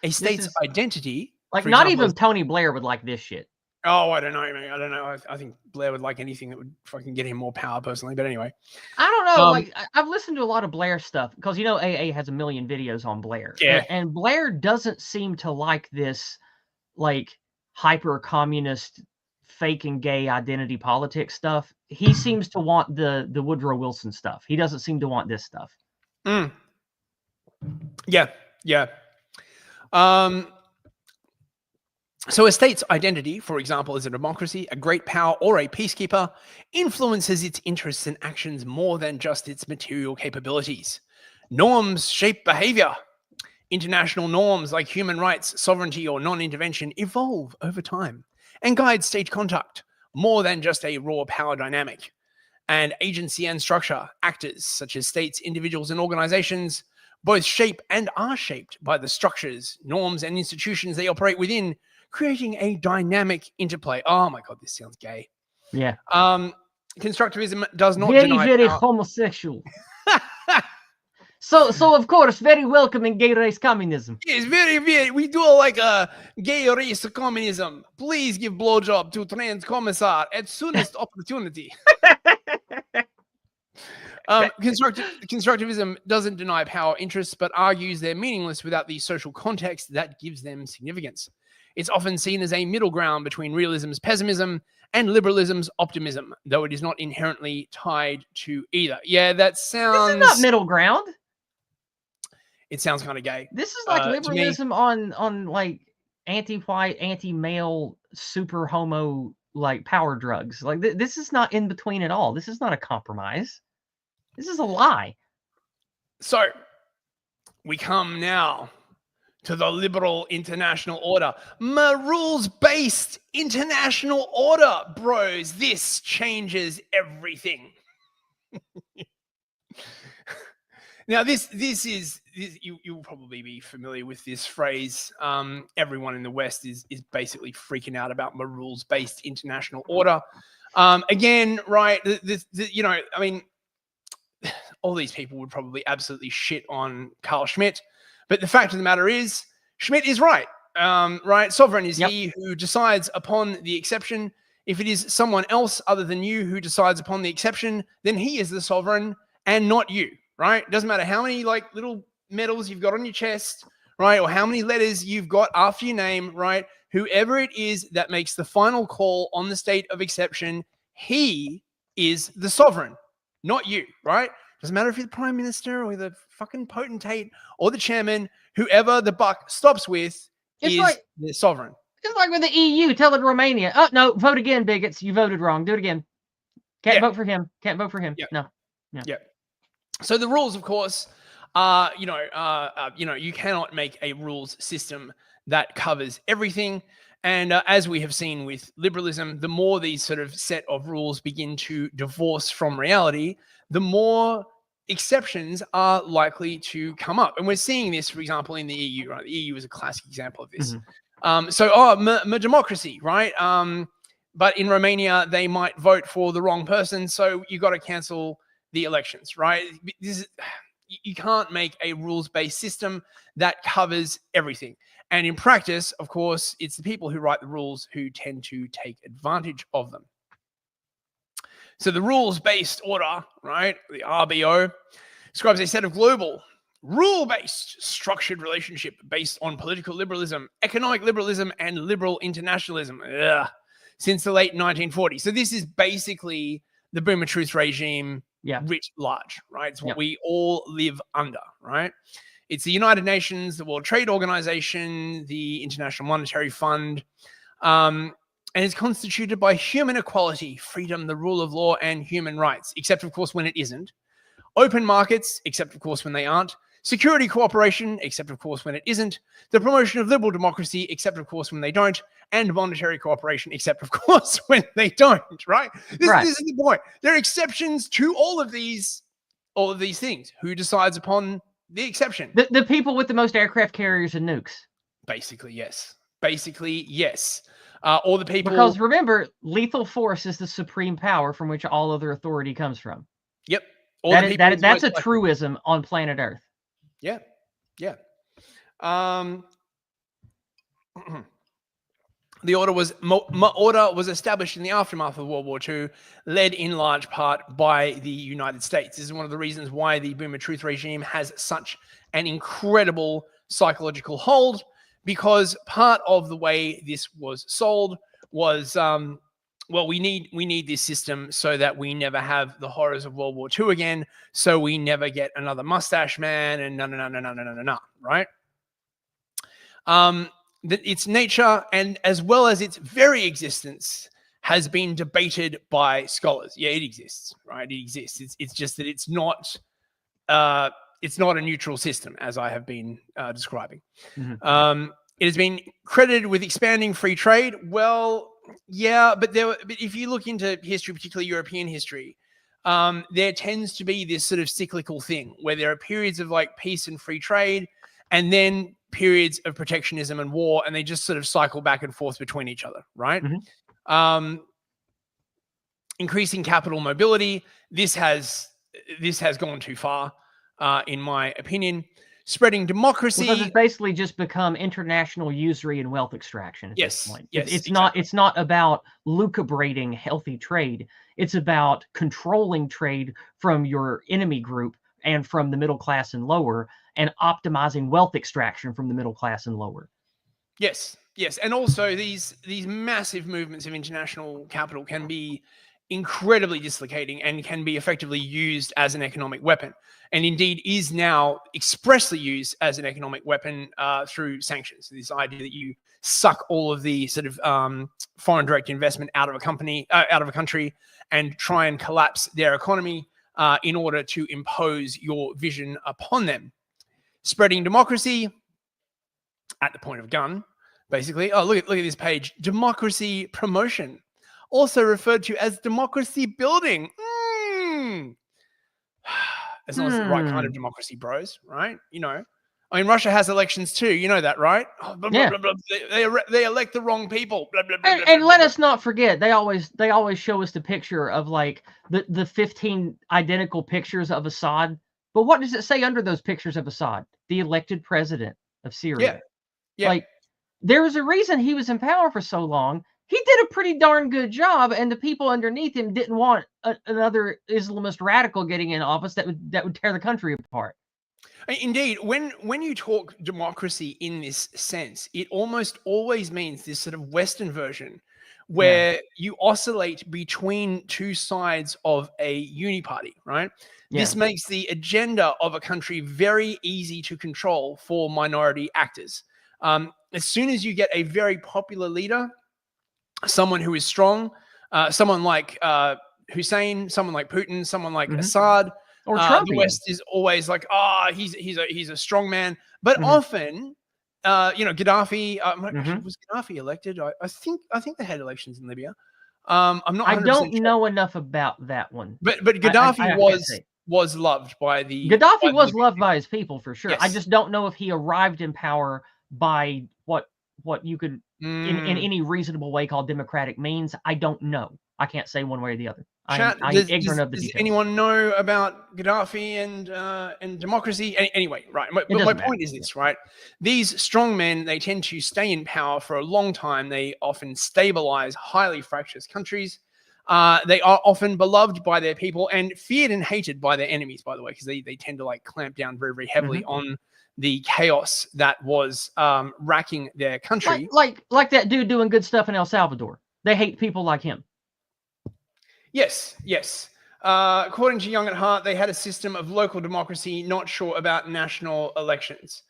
S2: A state's identity,
S1: like, not even Tony Blair would like this shit.
S2: Oh, I don't know, man. I don't know. I think Blair would like anything that would fucking get him more power personally. But anyway.
S1: I don't know. Like, I've listened to a lot of Blair stuff because, you know, AA has a million videos on Blair.
S2: Yeah.
S1: And Blair doesn't seem to like this, like, hyper-communist, fake and gay identity politics stuff. He seems to want the Woodrow Wilson stuff. He doesn't seem to want this stuff.
S2: Yeah. So a state's identity, for example, as a democracy, a great power, or a peacekeeper, influences its interests and actions more than just its material capabilities. Norms shape behavior. International norms like human rights, sovereignty, or non-intervention evolve over time and guide state conduct more than just a raw power dynamic. And agency and structure, actors such as states, individuals, and organizations, both shape and are shaped by the structures, norms, and institutions they operate within, creating a dynamic interplay. Oh my God, this sounds gay.
S1: Yeah.
S2: Constructivism does not
S1: deny very homosexual. So of course, very welcoming gay race communism.
S2: Yes, very. We do like a gay race communism. Please give blowjob to trans commissar at soonest opportunity. Constructivism doesn't deny power interests, but argues they're meaningless without the social context that gives them significance. It's often seen as a middle ground between realism's pessimism and liberalism's optimism, though it is not inherently tied to either. Yeah, that sounds...
S1: This is not middle ground.
S2: It sounds kind of gay.
S1: This is like liberalism on like anti-white, anti-male, super homo, like power drugs. Like this is not in between at all. This is not a compromise. This is a lie.
S2: So we come now to the liberal international order. Rules-based international order, bros. This changes everything. Now, this is you'll probably be familiar with this phrase. Everyone in the West is basically freaking out about rules-based international order. Again, right? You know, I mean, all these people would probably absolutely shit on Carl Schmitt, but the fact of the matter is, Schmitt is right. Right? Sovereign is he who decides upon the exception. If it is someone else other than you who decides upon the exception, then he is the sovereign and not you. Right? It doesn't matter how many like little medals you've got on your chest, right? Or how many letters you've got after your name, right? Whoever it is that makes the final call on the state of exception, he is the sovereign, not you, right? Doesn't matter if you're the prime minister or the fucking potentate or the chairman, whoever the buck stops with is the sovereign.
S1: It's like with the EU telling Romania, oh, no, vote again, bigots. You voted wrong. Do it again. Can't vote for him. Can't vote for him.
S2: Yeah.
S1: No.
S2: Yeah. So the rules, of course, are, you cannot make a rules system that covers everything. And as we have seen with liberalism, the more these sort of set of rules begin to divorce from reality, the more exceptions are likely to come up. And we're seeing this, for example, in the EU, right? The EU is a classic example of this. Mm-hmm. Democracy, right? But in Romania, they might vote for the wrong person. So you got to cancel the elections, right? You can't make a rules-based system that covers everything. And in practice, of course, it's the people who write the rules who tend to take advantage of them. So the rules-based order, right, the RBO, describes a set of global, rule-based, structured relationship based on political liberalism, economic liberalism, and liberal internationalism. since the late 1940s. So this is basically the Boomer Truth regime writ large, right? It's what we all live under, right? It's the United Nations, the World Trade Organization, the International Monetary Fund, and it's constituted by human equality, freedom, the rule of law, and human rights, except, of course, when it isn't. Open markets, except, of course, when they aren't. Security cooperation, except, of course, when it isn't. The promotion of liberal democracy, except, of course, when they don't. And monetary cooperation, except, of course, when they don't, right? This is the point. There are exceptions to all of these things. Who decides upon the exception?
S1: The people with the most aircraft carriers and nukes.
S2: Basically, yes. Or the people...
S1: Because remember, lethal force is the supreme power from which all other authority comes from.
S2: Yep.
S1: That's a truism on planet Earth.
S2: Yeah. The order was established in the aftermath of World War II, led in large part by the United States. This is one of the reasons why the Boomer Truth regime has such an incredible psychological hold, because part of the way this was sold was, we need this system so that we never have the horrors of World War II again, so we never get another mustache man, and no, right? Its nature, and as well as its very existence, has been debated by scholars. Yeah, it exists, right? It exists. It's just that it's not a neutral system, as I have been describing. Mm-hmm. It has been credited with expanding free trade. Well, yeah, but if you look into history, particularly European history, there tends to be this sort of cyclical thing where there are periods of like peace and free trade, and then periods of protectionism and war, and they just sort of cycle back and forth between each other, right? Mm-hmm. Increasing capital mobility. This has gone too far, in my opinion. Spreading democracy.
S1: Because it's basically just become international usury and wealth extraction at this point.
S2: Yes,
S1: it's not about lucubrating healthy trade. It's about controlling trade from your enemy group and from the middle class and lower, and optimizing wealth extraction from the middle class and lower.
S2: Yes. And also these massive movements of international capital can be incredibly dislocating and can be effectively used as an economic weapon, and indeed is now expressly used as an economic weapon through sanctions. This idea that you suck all of the sort of foreign direct investment out of a country, and try and collapse their economy in order to impose your vision upon them. Spreading democracy at the point of gun, basically. Oh, look at this page. Democracy promotion, also referred to as democracy building. It's not the right kind of democracy, bros, right? You know, I mean, Russia has elections too. You know that, right? Oh, blah, blah, blah, blah. They elect the wrong people. Blah, blah, blah,
S1: and let us not forget, they always show us the picture of like the 15 identical pictures of Assad. But what does it say under those pictures of Assad? The elected president of Syria.
S2: Yeah.
S1: Like, there was a reason he was in power for so long. He did a pretty darn good job, and the people underneath him didn't want another Islamist radical getting in office that would tear the country apart.
S2: Indeed, when you talk democracy in this sense, it almost always means this sort of Western version where you oscillate between two sides of a uniparty, right? Yeah. This makes the agenda of a country very easy to control for minority actors. As soon as you get a very popular leader, someone who is strong, someone like Hussein, someone like Putin, someone like Assad,
S1: or Trump,
S2: the West is always like, he's a strong man. But often, Gaddafi, was Gaddafi elected? I think they had elections in Libya. I'm not 100%
S1: I don't know enough about that one.
S2: But Gaddafi was loved by the...
S1: Gaddafi was loved by his people, for sure. Yes. I just don't know if he arrived in power by what you could, in any reasonable way, call democratic means. I don't know. I can't say one way or the other. I'm ignorant of the details.
S2: Does anyone know about Gaddafi and democracy? Anyway, right. But my point is this, right? These strong men, they tend to stay in power for a long time. They often stabilize highly fractious countries. They are often beloved by their people and feared and hated by their enemies, by the way, because they tend to like clamp down very, very heavily on the chaos that was racking their country.
S1: Like that dude doing good stuff in El Salvador. They hate people like him.
S2: Yes, yes. According to Young at Heart, they had a system of local democracy, not sure about national elections.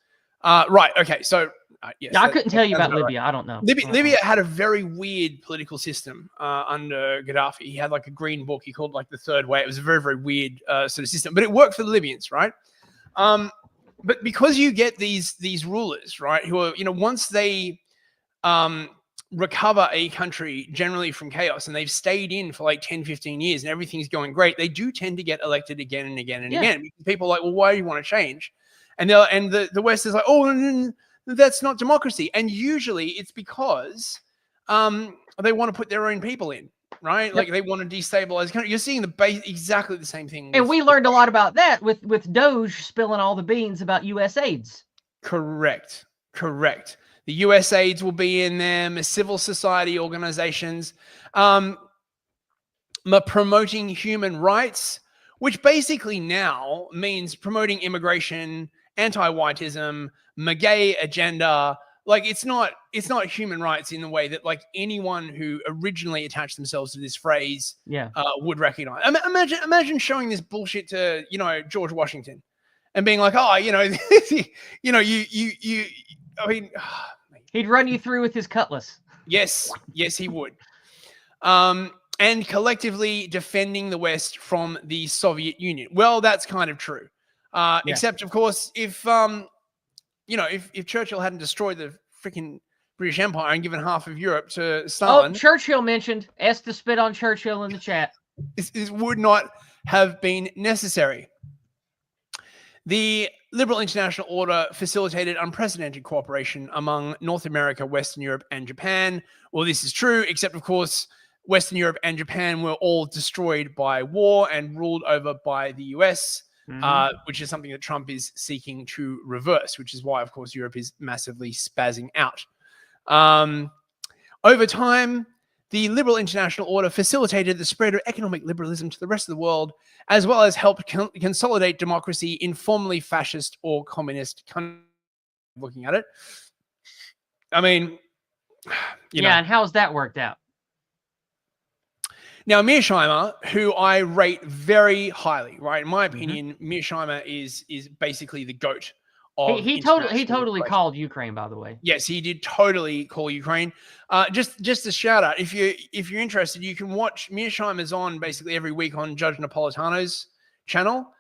S2: Right, okay, so yes.
S1: Yeah, I couldn't tell you about Libya. Right. I don't know.
S2: Libya had a very weird political system under Gaddafi. He had like a green book he called like the Third Way. It was a very, very weird sort of system, but it worked for the Libyans, right? But because you get these rulers, right, who are, once they recover a country generally from chaos and they've stayed in for like 10, 15 years and everything's going great, they do tend to get elected again and again and again. People are like, well, why do you want to change? And the West is like, oh, that's not democracy. And usually it's because they want to put their own people in, right? Like they want to destabilize. You're seeing exactly the same thing.
S1: And we learned a lot about that with Doge spilling all the beans about U.S. AIDS.
S2: Correct. The U.S. AIDS will be in them, civil society organizations, promoting human rights, which basically now means promoting immigration, anti-whiteism, McGay agenda. Like it's not human rights in the way that like anyone who originally attached themselves to this phrase would recognize. Imagine showing this bullshit to George Washington and being like, oh, I mean,
S1: he'd run you through with his cutlass.
S2: Yes, he would. And collectively defending the West from the Soviet Union. Well, that's kind of true. Except, of course, if Churchill hadn't destroyed the freaking British Empire and given half of Europe to Stalin.
S1: Oh, Churchill mentioned. Asked to spit on Churchill in the chat.
S2: This would not have been necessary. The Liberal International Order facilitated unprecedented cooperation among North America, Western Europe, and Japan. Well, this is true, except, of course, Western Europe and Japan were all destroyed by war and ruled over by the US, which is something that Trump is seeking to reverse, which is why, of course, Europe is massively spazzing out. Over time, the Liberal International Order facilitated the spread of economic liberalism to the rest of the world, as well as helped consolidate democracy in formerly fascist or communist countries. Looking at it, I mean,
S1: and how's that worked out?
S2: Now, Mearsheimer, who I rate very highly, right? In my opinion, Mearsheimer is basically the GOAT.
S1: He totally called Ukraine, by the way.
S2: Yes, he did totally call Ukraine. Just a shout out. If you're interested, you can watch Mearsheimer's on basically every week on Judge Napolitano's channel.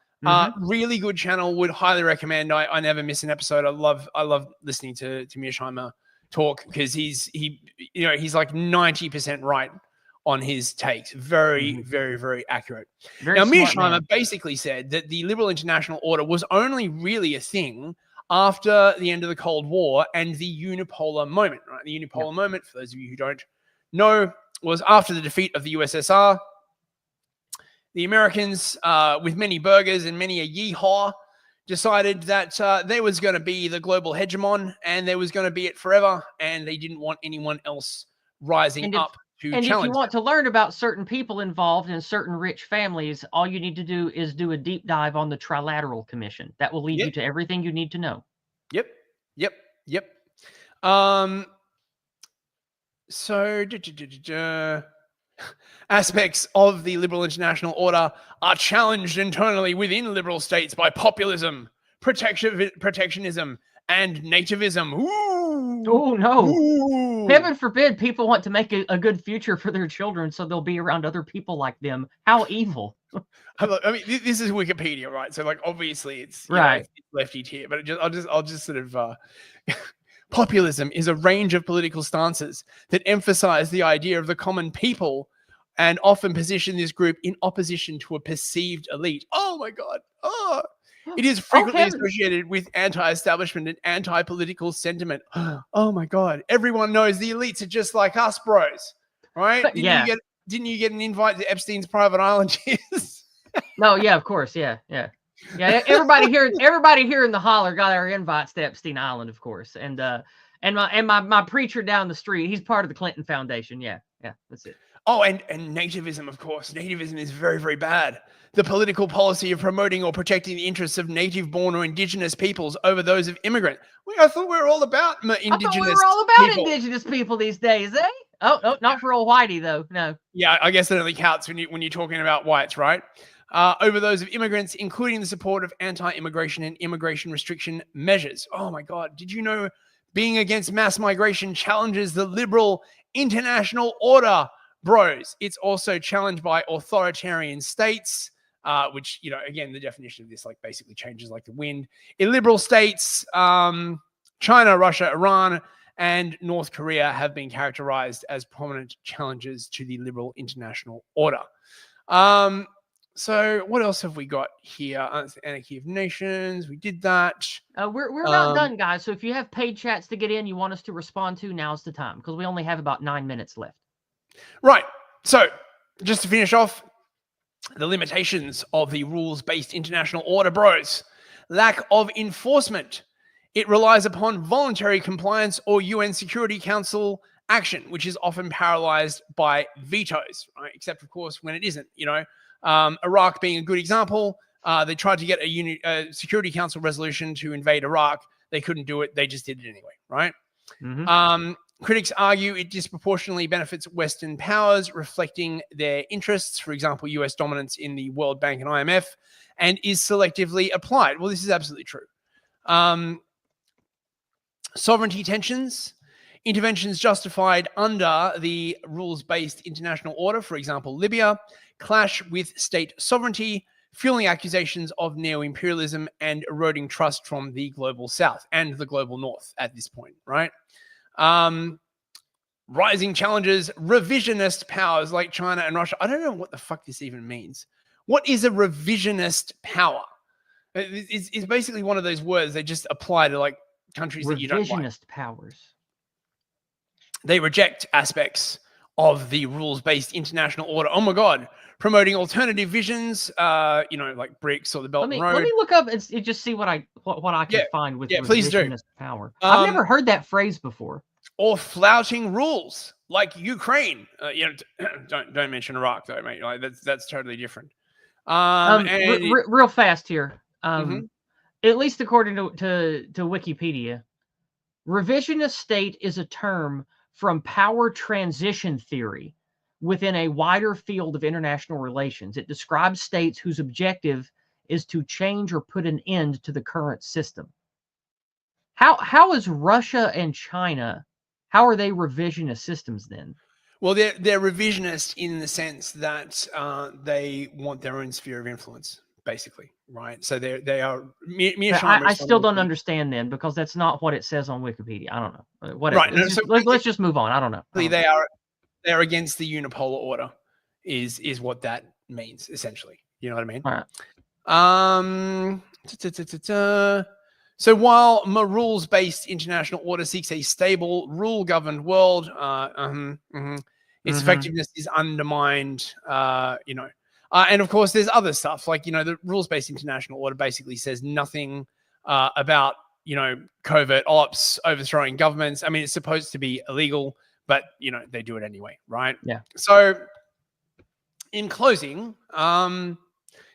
S2: Really good channel. Would highly recommend. I never miss an episode. I love listening to Mearsheimer talk because he's like 90% right on his takes. Very, very, very accurate. Now, Mearsheimer basically said that the Liberal International Order was only really a thing after the end of the Cold War and the unipolar moment, right? The unipolar moment, for those of you who don't know, was after the defeat of the USSR. The Americans, with many burgers and many a yeehaw, decided that there was going to be the global hegemon and there was going to be it forever, and they didn't want anyone else rising up. And
S1: if you want to learn about certain people involved in certain rich families, all you need to do is do a deep dive on the Trilateral Commission. That will lead you to everything you need to know.
S2: Yep. So aspects of the Liberal International Order are challenged internally within liberal states by populism, protectionism, and nativism. Ooh.
S1: Oh, no. Ooh. Heaven forbid people want to make a good future for their children so they'll be around other people like them. How evil.
S2: I mean, this is Wikipedia, right? So, like, obviously it's
S1: right.
S2: It's lefty tier, but I'll just sort of populism is a range of political stances that emphasize the idea of the common people and often position this group in opposition to a perceived elite. Oh my God. Oh. It is frequently associated with anti-establishment and anti-political sentiment. Oh my God. Everyone knows the elites are just like us, bros. Right? Didn't you get an invite to Epstein's private island?
S1: No, yeah, of course. Yeah. Everybody here in the holler got our invites to Epstein Island, of course. And my preacher down the street, he's part of the Clinton Foundation. Yeah, that's it.
S2: Oh, and nativism, of course. Nativism is very, very bad. The political policy of promoting or protecting the interests of native-born or indigenous peoples over those of immigrant. I thought we were all about
S1: I thought we
S2: indigenous
S1: were all about
S2: people.
S1: indigenous people these days, eh? Oh, no, not for old Whitey, though. No.
S2: Yeah, I guess it only counts when you're talking about whites, right? Over those of immigrants, including the support of anti-immigration and immigration restriction measures. Oh my God, did you know being against mass migration challenges the liberal international order, bros? It's also challenged by authoritarian states, which, again, the definition of this basically changes like the wind. Illiberal states, China, Russia, Iran, and North Korea have been characterized as prominent challenges to the liberal international order. So what else have we got here? Anarchy of Nations. We did that.
S1: We're not done, guys. So if you have paid chats to get in, you want us to respond to, now's the time, because we only have about 9 minutes left.
S2: Right. So just to finish off, the limitations of the rules-based international order, bros. Lack of enforcement. It relies upon voluntary compliance or UN Security Council action, which is often paralyzed by vetoes, right? Except, of course, when it isn't, Iraq being a good example. They tried to get a Security Council resolution to invade Iraq. They couldn't do it. They just did it anyway, right? Mm-hmm. Critics argue it disproportionately benefits Western powers, reflecting their interests, for example, US dominance in the World Bank and IMF, and is selectively applied. Well, this is absolutely true. Sovereignty tensions. Interventions justified under the rules-based international order, for example, Libya, clash with state sovereignty, fueling accusations of neo-imperialism and eroding trust from the global south and the global north at this point, right? Rising challenges, revisionist powers like China and Russia. I don't know what the fuck this even means. What is a revisionist power? It's basically one of those words they just apply to countries that you don't like.
S1: Revisionist powers.
S2: They reject aspects of the rules-based international order. Oh my God, promoting alternative visions, like BRICS or the Belt and Road.
S1: Let me look up and just see what I can find with revisionist power. I've never heard that phrase before.
S2: Or flouting rules like Ukraine. Don't mention Iraq though, mate. That's totally different.
S1: Real fast here. At least according to Wikipedia, revisionist state is a term from power transition theory within a wider field of international relations. It describes states whose objective is to change or put an end to the current system. How is Russia and China, how are they revisionist systems then?
S2: Well, they're revisionist in the sense that they want their own sphere of influence, basically, right? So they are.
S1: I still don't understand then, because that's not what it says on Wikipedia. I don't know. Whatever. Right. Let's just move on. I don't know.
S2: They are against the unipolar order, is what that means essentially. You know what I mean?
S1: All
S2: right. So while rules-based international order seeks a stable, rule-governed world, its effectiveness is undermined. And of course, there's other stuff like the rules-based international order basically says nothing about covert ops, overthrowing governments. I mean, it's supposed to be illegal, but they do it anyway, right?
S1: Yeah.
S2: So, in closing,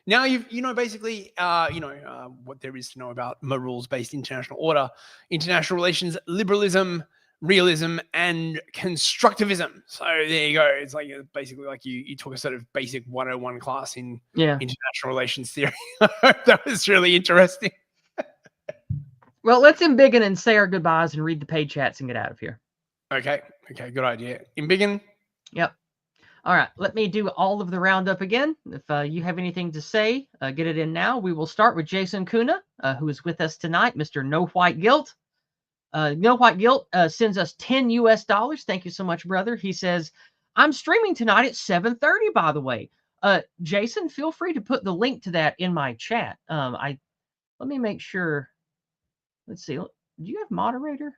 S2: now basically what there is to know about rules-based international order, international relations, liberalism, realism, and constructivism. So there you go. It's basically you took a sort of basic 101 class in international relations theory. That was really interesting.
S1: Well, let's embiggen and say our goodbyes and read the paid chats and get out of here.
S2: Okay, good idea. Embiggen?
S1: Yep. All right, let me do all of the roundup again. If you have anything to say, get it in now. We will start with Jason Kuna, who is with us tonight, Mr. No White Guilt. No White Guilt sends us $10 US. Thank you so much, brother. He says, I'm streaming tonight at 7:30, by the way. Jason, feel free to put the link to that in my chat. Let me make sure. Let's see. Do you have moderator?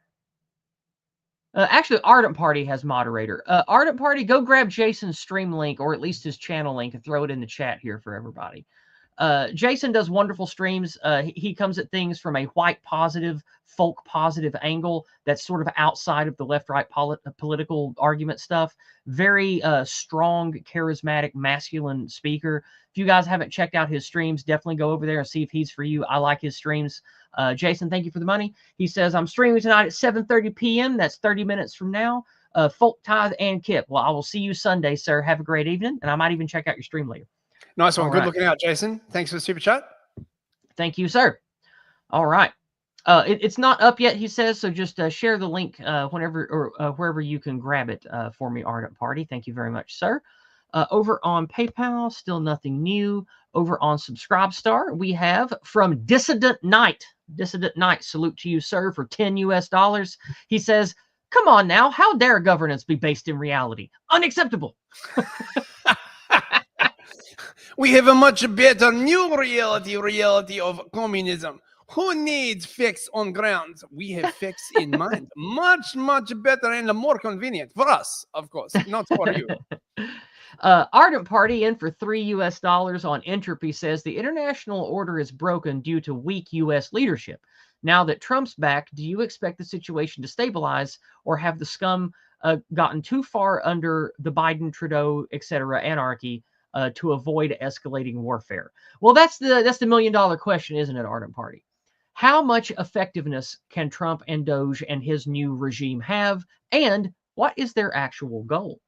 S1: Actually, Ardent Party has moderator. Ardent Party, go grab Jason's stream link, or at least his channel link, and throw it in the chat here for everybody. Jason does wonderful streams. He comes at things from a white positive, folk positive angle that's sort of outside of the left-right political argument stuff. Very strong, charismatic, masculine speaker. If you guys haven't checked out his streams, definitely go over there and see if he's for you. I like his streams. Jason, thank you for the money. He says, I'm streaming tonight at 7:30 p.m. That's 30 minutes from now. Folk, Tithe, and Kip. Well, I will see you Sunday, sir. Have a great evening, and I might even check out your stream later.
S2: Nice one. Good looking out, Jason. Thanks for the super chat.
S1: Thank you, sir. All right. It's not up yet, he says, so just share the link whenever or wherever you can grab it for me, Ardent Party. Thank you very much, sir. Over on PayPal, still nothing new. Over on Subscribestar, we have from Dissident Knight. Dissident Knight, salute to you, sir, for $10 US. He says, come on now, how dare governance be based in reality? Unacceptable.
S2: We have a much better new reality of communism. Who needs fix on ground? We have fix in mind. Much, much better and more convenient for us, of course, not for you.
S1: Ardent Party in for $3 US on Entropy says the international order is broken due to weak U.S. leadership. Now that Trump's back, do you expect the situation to stabilize, or have the scum gotten too far under the Biden, Trudeau, etc. anarchy to avoid escalating warfare? Well, that's the $1 million question, isn't it, Ardent Party? How much effectiveness can Trump and Doge and his new regime have, and what is their actual goal?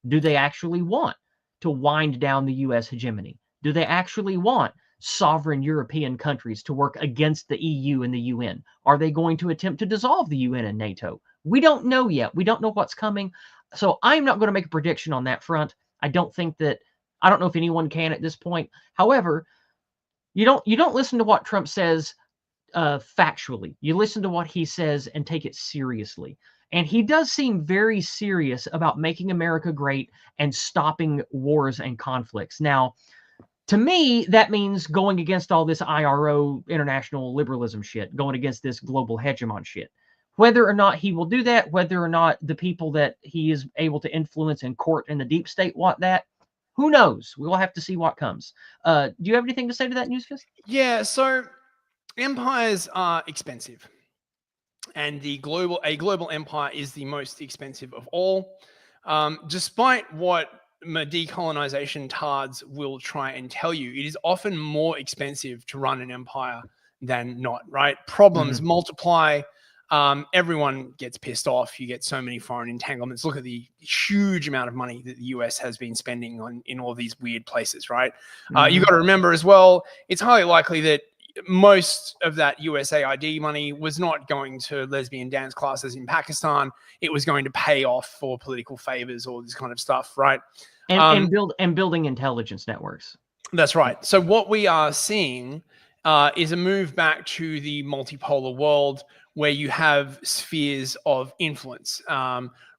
S1: Do they actually want to wind down the U.S. hegemony? Do they actually want sovereign European countries to work against the EU and the UN? Are they going to attempt to dissolve the UN and NATO? We don't know yet. We don't know what's coming. So I'm not going to make a prediction on that front. I don't know if anyone can at this point. However, you don't listen to what Trump says factually. You listen to what he says and take it seriously. And he does seem very serious about making America great and stopping wars and conflicts. Now, to me, that means going against all this IRO, international liberalism shit, going against this global hegemon shit. Whether or not he will do that, whether or not the people that he is able to influence in court and the deep state want that, who knows? We will have to see what comes. Do you have anything to say to that, Newsfist?
S2: Yeah, so empires are expensive. And a global empire is the most expensive of all. Despite what decolonization tards will try and tell you, it is often more expensive to run an empire than not, right? Problems multiply. Everyone gets pissed off. You get so many foreign entanglements. Look at the huge amount of money that the US has been spending in all these weird places, right? You got to remember as well, it's highly likely that most of that USAID money was not going to lesbian dance classes in Pakistan. It was going to pay off for political favors, all this kind of stuff, right?
S1: And building intelligence networks.
S2: That's right. So what we are seeing is a move back to the multipolar world where you have spheres of influence.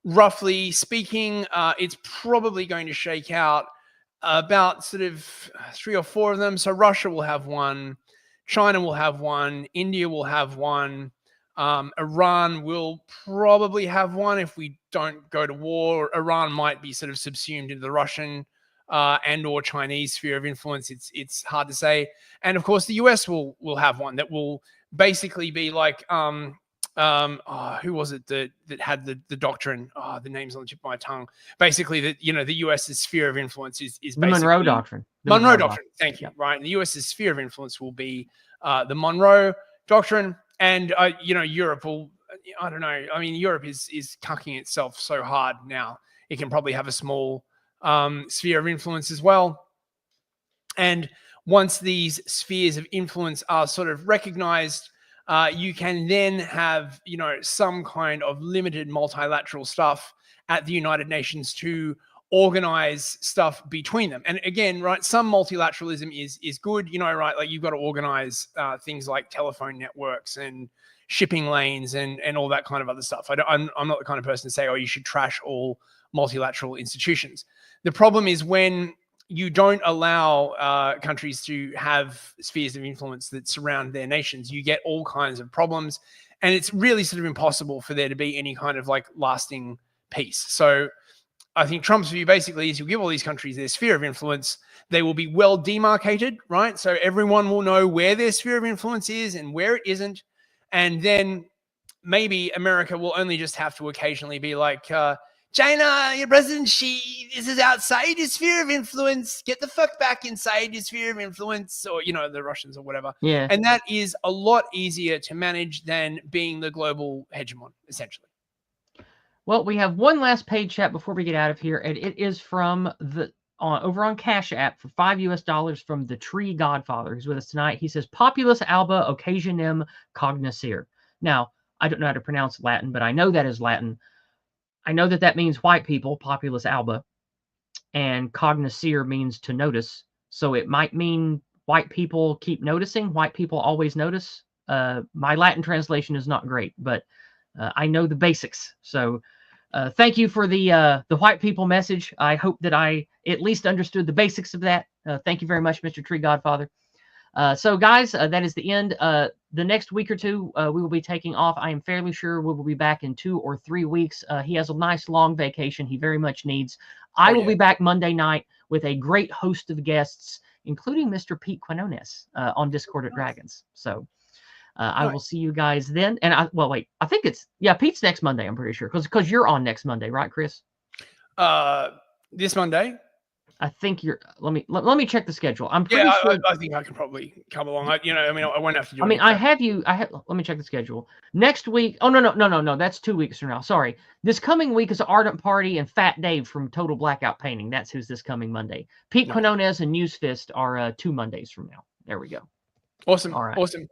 S2: Roughly speaking, it's probably going to shake out about sort of 3 or 4 of them. So Russia will have one. China will have one. India will have one. Iran will probably have one if we don't go to war. Iran might be sort of subsumed into the Russian and or Chinese sphere of influence. It's hard to say. And of course, the US will have one that will basically be like, who was it that had the doctrine? The name's on the tip of my tongue. Basically, that the US's sphere of influence is
S1: the Monroe Doctrine.
S2: Monroe Doctrine. Thank you. Right, and the US's sphere of influence will be the Monroe Doctrine, and Europe will. I don't know. I mean, Europe is cucking itself so hard now. It can probably have a small sphere of influence as well. And once these spheres of influence are sort of recognized, you can then have, some kind of limited multilateral stuff at the United Nations to organize stuff between them. And again, right, some multilateralism is good, right? Like you've got to organize things like telephone networks and shipping lanes and all that kind of other stuff. I'm not the kind of person to say, oh, you should trash all multilateral institutions. The problem is when you don't allow countries to have spheres of influence that surround their nations, you get all kinds of problems. And it's really sort of impossible for there to be any kind of like lasting peace. So I think Trump's view basically is you give all these countries their sphere of influence, they will be well demarcated, right? So everyone will know where their sphere of influence is and where it isn't. And then maybe America will only just have to occasionally be like, China, your President Xi, this is outside your sphere of influence. Get the fuck back inside your sphere of influence, or, you know, the Russians or whatever.
S1: Yeah.
S2: And that is a lot easier to manage than being the global hegemon, essentially.
S1: Well, we have one last paid chat before we get out of here, and it is from the over on Cash App for $5 from the Tree Godfather, who's with us tonight. He says, "Populus alba occasionem cognoscere." Now, I don't know how to pronounce Latin, but I know that is Latin. I know that that means white people, populus alba, and cognoscere means to notice. So it might mean white people keep noticing. White people always notice. My Latin translation is not great, but I know the basics. So thank you for the white people message. I hope that I at least understood the basics of that. Thank you very much, Mr. Tree Godfather. So, guys, that is the end. The next week or two, we will be taking off. I am fairly sure we will be back in 2 or 3 weeks. He has a nice long vacation he very much needs. I will be back Monday night with a great host of guests, including Mr. Pete Quinones on Discord at Dragons. So I will see you guys then. And I think it's, Pete's next Monday, I'm pretty sure, because you're on next Monday, right, Chris?
S2: This Monday?
S1: I think you're. Let me check the schedule. I'm pretty sure.
S2: I think I can probably come along. I won't have to do.
S1: Let me check the schedule. Next week. Oh no. That's 2 weeks from now. Sorry. This coming week is Ardent Party and Fat Dave from Total Blackout Painting. That's who's this coming Monday. Pete Quinones and Newsfist are 2 Mondays from now. There we go.
S2: Awesome.
S1: All right.
S2: Awesome.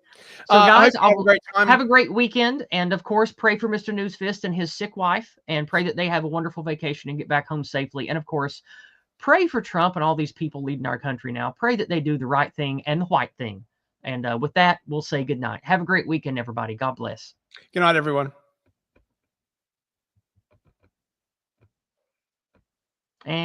S1: So guys,
S2: have a great time.
S1: Have a great weekend, and of course, pray for Mr. Newsfist and his sick wife, and pray that they have a wonderful vacation and get back home safely. And of course, pray for Trump and all these people leading our country now. Pray that they do the right thing and the white thing. And with that, we'll say good night. Have a great weekend, everybody. God bless.
S2: Good night, everyone.